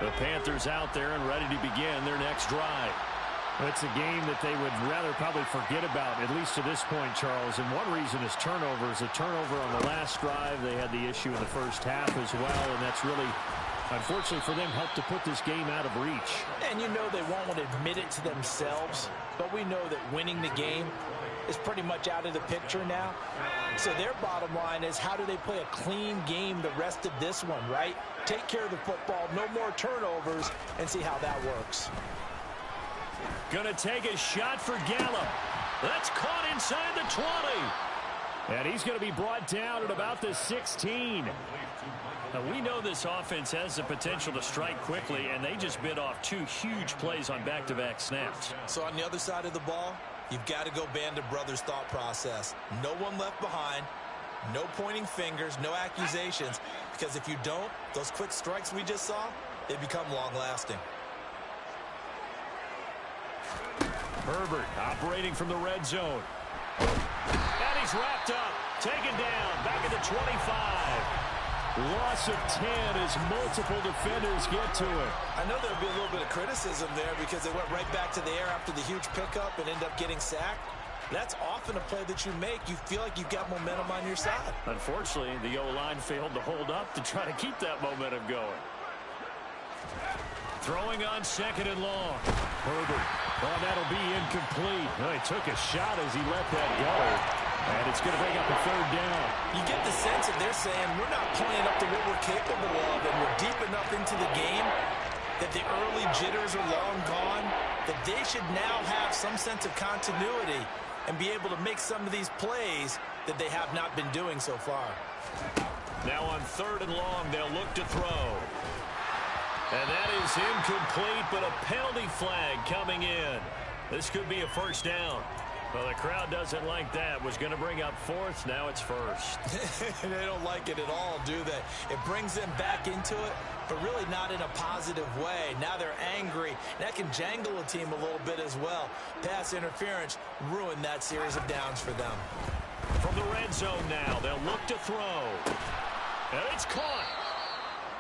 The Panthers out there and ready to begin their next drive. It's a game that they would rather probably forget about, at least to this point, Charles. And one reason is turnovers. A turnover on the last drive. They had the issue in the first half as well, and that's really, unfortunately for them, helped to put this game out of reach. And you know they won't want to admit it to themselves, but we know that winning the game is pretty much out of the picture now. So their bottom line is, how do they play a clean game the rest of this one, right? Take care of the football, no more turnovers, and see how that works. Gonna take a shot for Gallup. That's caught inside the 20. And he's going to be brought down at about the 16. Now, we know this offense has the potential to strike quickly, and they just bit off 2 huge plays on back-to-back snaps. So on the other side of the ball, you've got to go Band of Brothers thought process. No one left behind, no pointing fingers, no accusations, because if you don't, those quick strikes we just saw, they become long-lasting. Herbert operating from the red zone. And he's wrapped up, taken down, back at the 25. Loss of 10 as multiple defenders get to it. I know there'll be a little bit of criticism there because they went right back to the air after the huge pickup and end up getting sacked. That's often a play that you make. You feel like you've got momentum on your side. Unfortunately, the O-line failed to hold up to try to keep that momentum going. Throwing on 2nd and long. Herbert. Oh, that'll be incomplete. Well, he took a shot as he let that go. And it's going to bring up a 3rd down. You get the sense that they're saying we're not playing up to what we're capable of, and we're deep enough into the game that the early jitters are long gone, that they should now have some sense of continuity and be able to make some of these plays that they have not been doing so far. Now on 3rd and long, they'll look to throw. And that is incomplete, but a penalty flag coming in. This could be a 1st down. Well, the crowd doesn't like that. Was going to bring up 4th. Now it's 1st. They don't like it at all, do they? It brings them back into it, but really not in a positive way. Now they're angry. That can jangle a team a little bit as well. Pass interference ruined that series of downs for them. From the red zone now, they'll look to throw. And it's caught.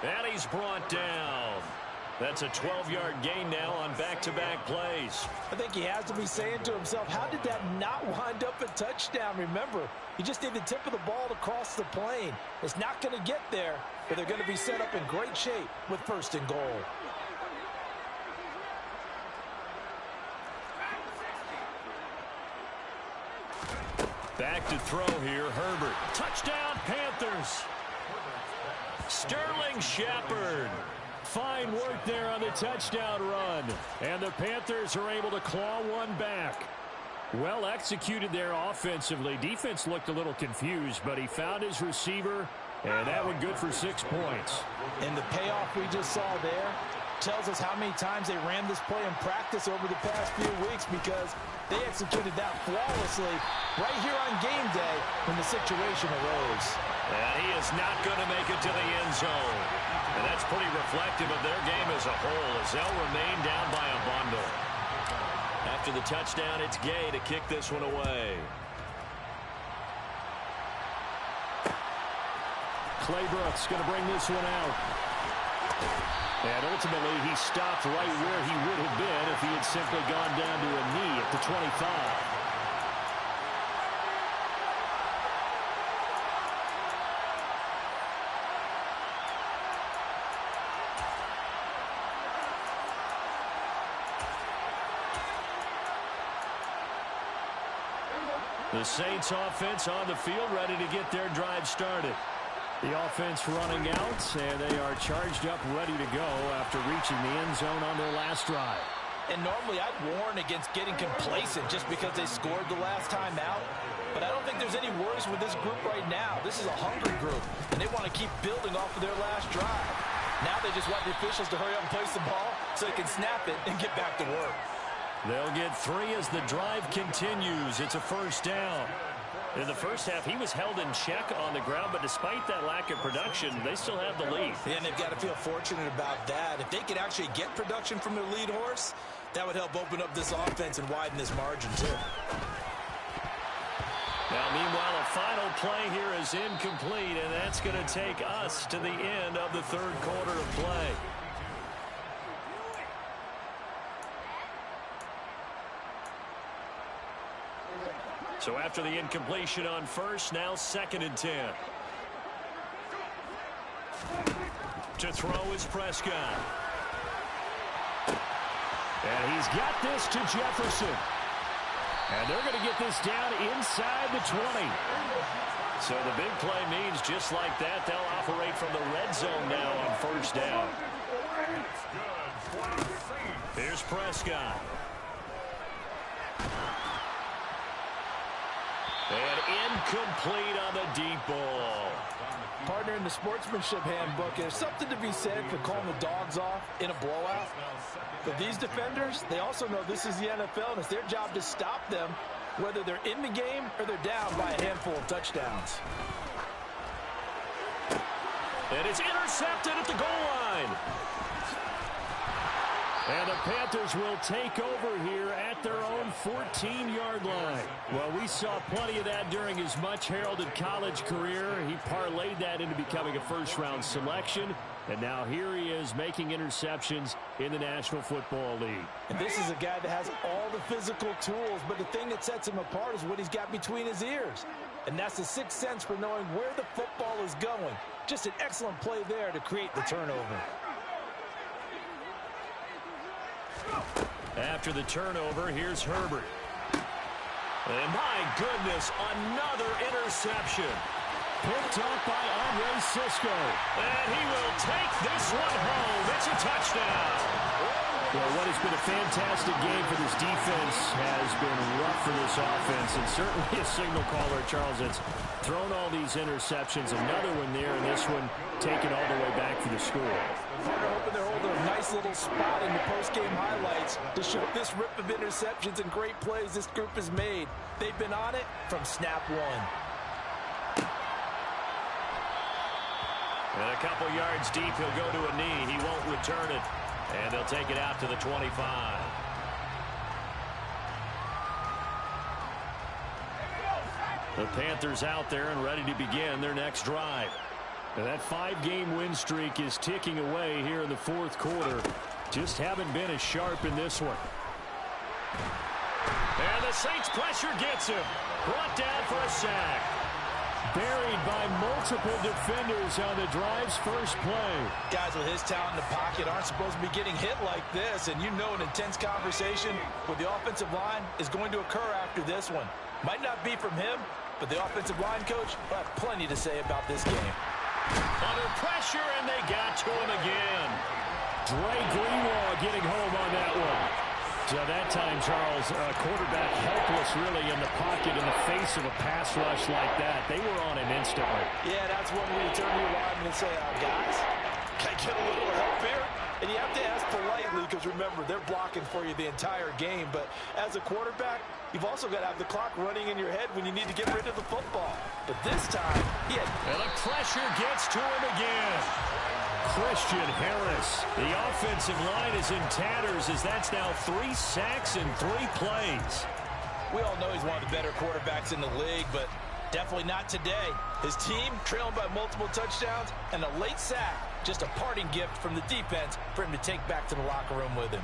And he's brought down. That's a 12-yard gain now on back-to-back plays. I think he has to be saying to himself, how did that not wind up a touchdown? Remember, you just need the tip of the ball to cross the plane. It's not going to get there, but they're going to be set up in great shape with 1st and goal. Back to throw here, Herbert. Touchdown, Panthers. Sterling Shepard. Fine work there on the touchdown run. And the Panthers are able to claw one back. Well executed there offensively. Defense looked a little confused, but he found his receiver, and that one good for 6 points. And the payoff we just saw there, tells us how many times they ran this play in practice over the past few weeks, because they executed that flawlessly right here on game day when the situation arose. And he is not going to make it to the end zone. And that's pretty reflective of their game as a whole, as they'll remain down by a bundle. After the touchdown, it's Gay to kick this one away. Clay Brooks going to bring this one out. And ultimately, he stopped right where he would have been if he had simply gone down to a knee at the 25. The Saints offense on the field, ready to get their drive started. The offense running out, and they are charged up, ready to go after reaching the end zone on their last drive. And normally I'd warn against getting complacent just because they scored the last time out. But I don't think there's any worries with this group right now. This is a hungry group, and they want to keep building off of their last drive. Now they just want the officials to hurry up and place the ball so they can snap it and get back to work. They'll get 3 as the drive continues. It's a first down. In the first half, he was held in check on the ground, but despite that lack of production, they still have the lead. And they've got to feel fortunate about that. If they could actually get production from their lead horse, that would help open up this offense and widen this margin, too. Now, meanwhile, a final play here is incomplete, and that's going to take us to the end of the third quarter of play. So after the incompletion on first, now 2nd and 10. To throw is Prescott. And he's got this to Jefferson. And they're going to get this down inside the 20. So the big play means just like that, they'll operate from the red zone now on first down. Here's Prescott. And incomplete on the deep ball. Partner, in the sportsmanship handbook, there's something to be said for calling the dogs off in a blowout. But these defenders, they also know this is the NFL, and it's their job to stop them, whether they're in the game or they're down by a handful of touchdowns. And it's intercepted at the goal line. And the Panthers will take over here at their own 14-yard line. Well, we saw plenty of that during his much-heralded college career. He parlayed that into becoming a first-round selection. And now here he is making interceptions in the National Football League. And this is a guy that has all the physical tools, but the thing that sets him apart is what he's got between his ears. And that's the sixth sense for knowing where the football is going. Just an excellent play there to create the turnover. After the turnover, here's Herbert. And my goodness, another interception. Picked up by Andre Cisco. And he will take this one home. It's a touchdown. Well, what has been a fantastic game for this defense has been rough for this offense. And certainly a signal caller, Charles, that's thrown all these interceptions. Another one there, and this one taken all the way back for the score. They're hoping they're holding a nice little spot in the post-game highlights to show this rip of interceptions and great plays this group has made. They've been on it from snap one. And a couple yards deep, he'll go to a knee. He won't return it. And they'll take it out to the 25. The Panthers out there and ready to begin their next drive. And that 5-game win streak is ticking away here in the fourth quarter. Just haven't been as sharp in this one. And the Saints pressure gets him. Brought down for a sack. Buried by multiple defenders on the drive's first play. Guys with his talent in the pocket aren't supposed to be getting hit like this, and you know an intense conversation with the offensive line is going to occur after this one. Might not be from him, but the offensive line coach will have plenty to say about this game. Under pressure, and they got to him again. Dre Greenlaw getting home on that one. So that time, Charles, quarterback helpless really in the pocket in the face of a pass rush like that. They were on him instantly. Yeah, that's when we turn to your lineman and say, guys, can I get a little help here? And you have to ask politely because, remember, they're blocking for you the entire game. But as a quarterback, you've also got to have the clock running in your head when you need to get rid of the football. But this time, he had... And the pressure gets to him again. Christian Harris. The offensive line is in tatters as that's now 3 sacks in 3 plays. We all know he's one of the better quarterbacks in the league, but definitely not today. His team trailing by multiple touchdowns and a late sack. Just a parting gift from the defense for him to take back to the locker room with him.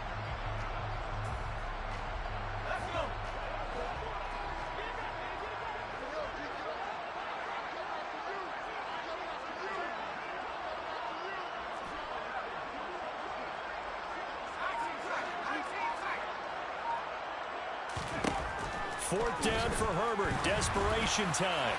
Fourth down for Herbert. Desperation time.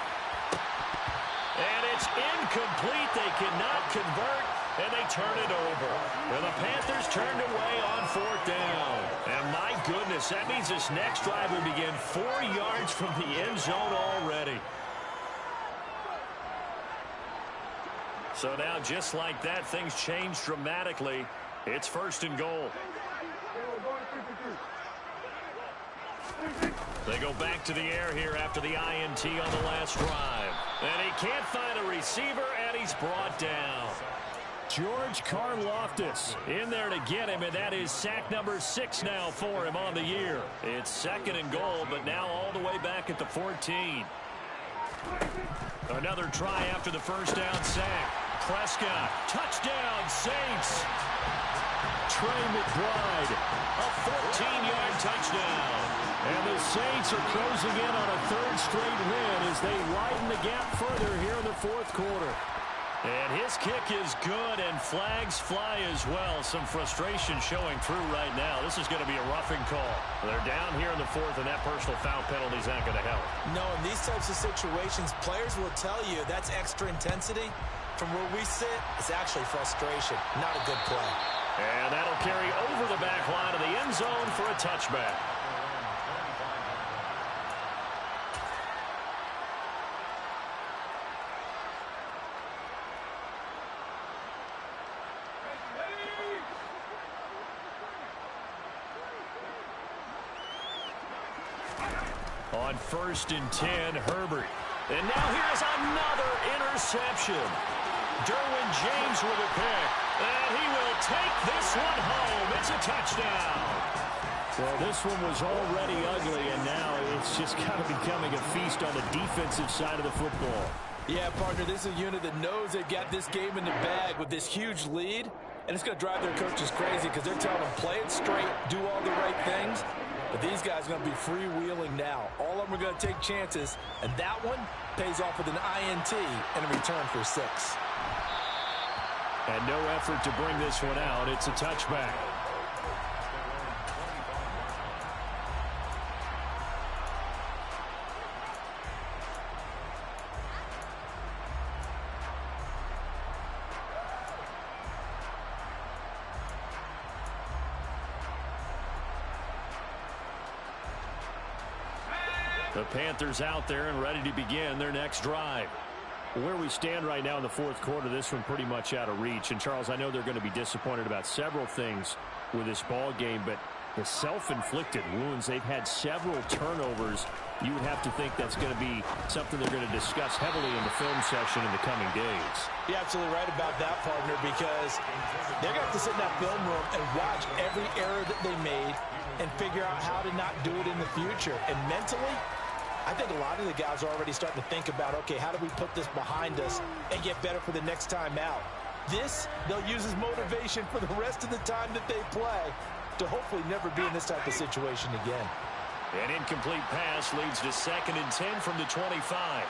And it's incomplete. They cannot convert, and they turn it over. And the Panthers turned away on 4th down. And my goodness, that means this next drive will begin 4 yards from the end zone already. So now, just like that, things change dramatically. It's 1st and goal. They go back to the air here after the INT on the last drive. And he can't find a receiver, and he's brought down. George Karlaftis in there to get him, and that is sack number 6 now for him on the year. It's 2nd and goal, but now all the way back at the 14. Another try after the first down sack. Prescott, touchdown, Saints. Trey McBride, a 14-yard touchdown. And the Saints are closing in on a 3rd straight win as they widen the gap further here in the 4th quarter. And his kick is good, and flags fly as well. Some frustration showing through right now. This is going to be a roughing call. They're down here in the 4th, and that personal foul penalty is not going to help. No, in these types of situations, players will tell you that's extra intensity. From where we sit, it's actually frustration, not a good play. And that'll carry over the back line of the end zone for a touchback. On 1st and 10, Herbert. And now here's another interception. Derwin James with a pick. And he will take this one home. It's a touchdown. Well, this one was already ugly, and now it's just kind of becoming a feast on the defensive side of the football. Yeah, partner, this is a unit that knows they've got this game in the bag with this huge lead. And it's going to drive their coaches crazy because they're telling them, play it straight, do all the right things. But these guys are going to be freewheeling now. All of them are going to take chances, and that one pays off with an INT and a return for 6. And no effort to bring this one out. It's a touchback. The Panthers out there and ready to begin their next drive. Where we stand right now in the 4th quarter, this one pretty much out of reach. And, Charles, I know they're going to be disappointed about several things with this ball game, but the self-inflicted wounds, they've had several turnovers. You would have to think that's going to be something they're going to discuss heavily in the film session in the coming days. You're absolutely right about that, partner, because they're going to have to sit in that film room and watch every error that they made and figure out how to not do it in the future. And mentally, I think a lot of the guys are already starting to think about, okay, how do we put this behind us and get better for the next time out? This, they'll use as motivation for the rest of the time that they play to hopefully never be in this type of situation again. An incomplete pass leads to 2nd and 10 from the 25.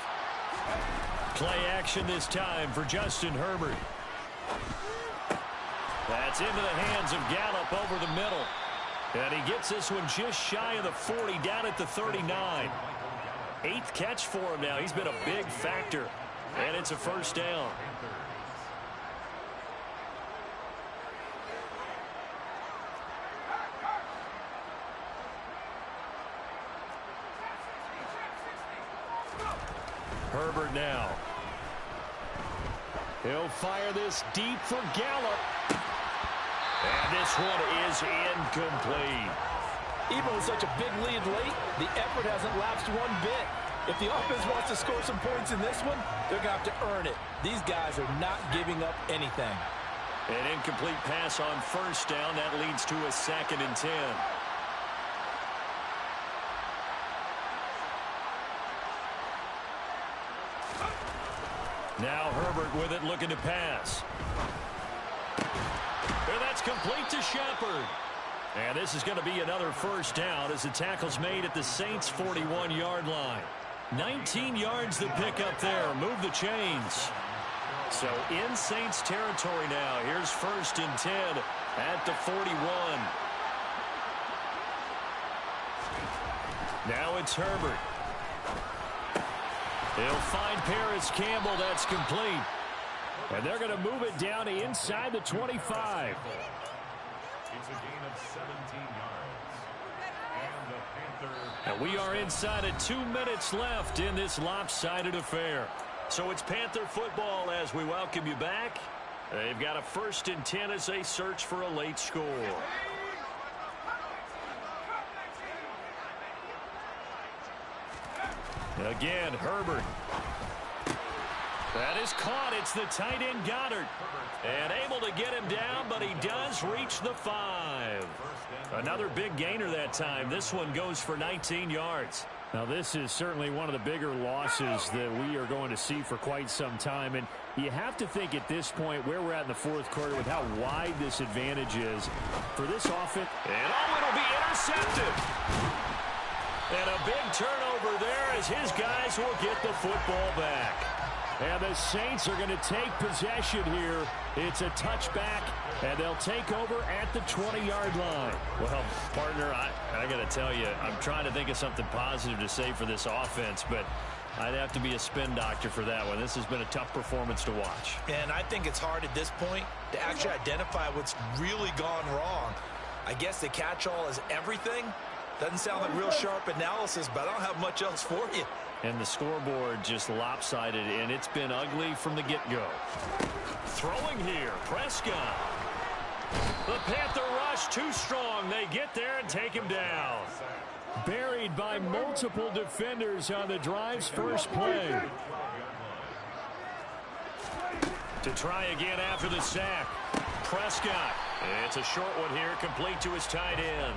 Play action this time for Justin Herbert. That's into the hands of Gallup over the middle. And he gets this one just shy of the 40, down at the 39. 8th catch for him now. He's been a big factor. And it's a 1st down. Herbert now. He'll fire this deep for Gallup. And this one is incomplete. Even with such a big lead late, the effort hasn't lapsed one bit. If the offense wants to score some points in this one, they're going to have to earn it. These guys are not giving up anything. An incomplete pass on first down. That leads to a 2nd and 10. Now Herbert with it, looking to pass. And that's complete to Shepard. And this is going to be another first down as the tackle's made at the Saints' 41-yard line. 19 yards to pick up there. Move the chains. So in Saints territory now. Here's 1st and 10 at the 41. Now it's Herbert. He'll find Paris Campbell. That's complete. And they're going to move it down to inside the 25. It's a gain of 17 yards. And the Panthers. And we are inside of 2 minutes left in this lopsided affair. So it's Panther football as we welcome you back. They've got a 1st and 10 as they search for a late score. Again, Herbert. That is caught. It's the tight end Goddard. And able to get him down, but he does reach the 5. Another big gainer that time. This one goes for 19 yards. Now, this is certainly one of the bigger losses that we are going to see for quite some time. And you have to think at this point where we're at in the 4th quarter with how wide this advantage is for this offense. And it'll be intercepted. And a big turnover there as his guys will get the football back. And the Saints are going to take possession here. It's a touchback, and they'll take over at the 20-yard line. Well, partner, I got to tell you, I'm trying to think of something positive to say for this offense, but I'd have to be a spin doctor for that one. This has been a tough performance to watch. And I think it's hard at this point to actually identify what's really gone wrong. I guess the catch-all is everything. Doesn't sound like real sharp analysis, but I don't have much else for you. And the scoreboard just lopsided, and it's been ugly from the get-go. Throwing here, Prescott. The Panther rush too strong. They get there and take him down. Buried by multiple defenders on the drive's first play. To try again after the sack. Prescott. It's a short one here, complete to his tight end.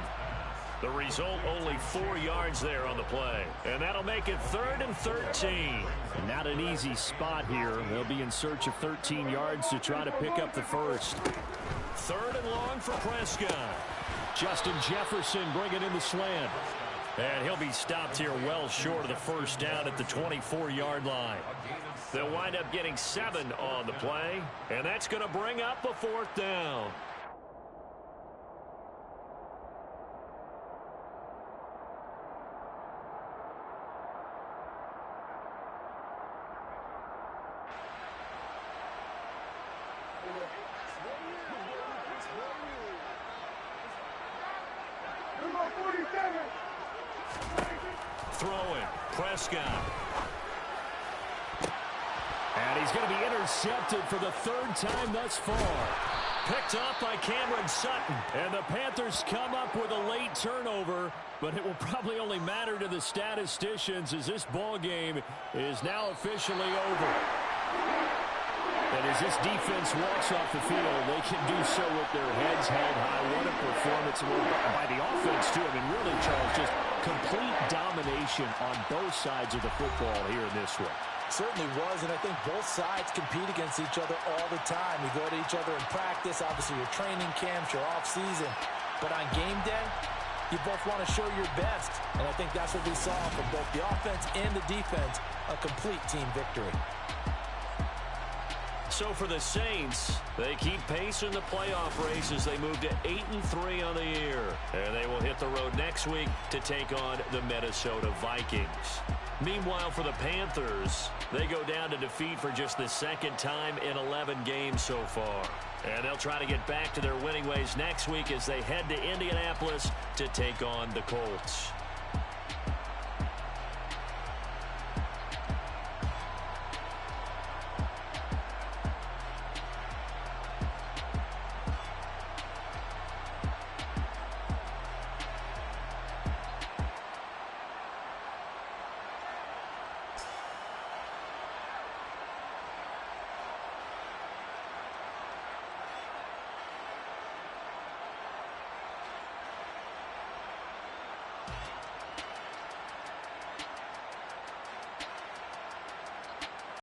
The result, only 4 yards there on the play. And that'll make it 3rd and 13. Not an easy spot here. They'll be in search of 13 yards to try to pick up the first. 3rd and long for Prescott. Justin Jefferson bringing in the slant. And he'll be stopped here well short of the first down at the 24-yard line. They'll wind up getting 7 on the play. And that's going to bring up a 4th down. Throwing, Prescott. And he's going to be intercepted for the 3rd time thus far. Picked up by Cameron Sutton. And the Panthers come up with a late turnover, but it will probably only matter to the statisticians as this ball game is now officially over. And as this defense walks off the field, they can do so with their heads held high. What a performance by the offense, too. I mean, really, Charles, just complete domination on both sides of the football here in this one. Certainly was, and I think both sides compete against each other all the time. You go to each other in practice, obviously your training camps, your off-season. But on game day, you both want to show your best. And I think that's what we saw from both the offense and the defense, a complete team victory. So for the Saints, they keep pace in the playoff race as they move to 8-3 on the year. And they will hit the road next week to take on the Minnesota Vikings. Meanwhile, for the Panthers, they go down to defeat for just the 2nd time in 11 games so far. And they'll try to get back to their winning ways next week as they head to Indianapolis to take on the Colts.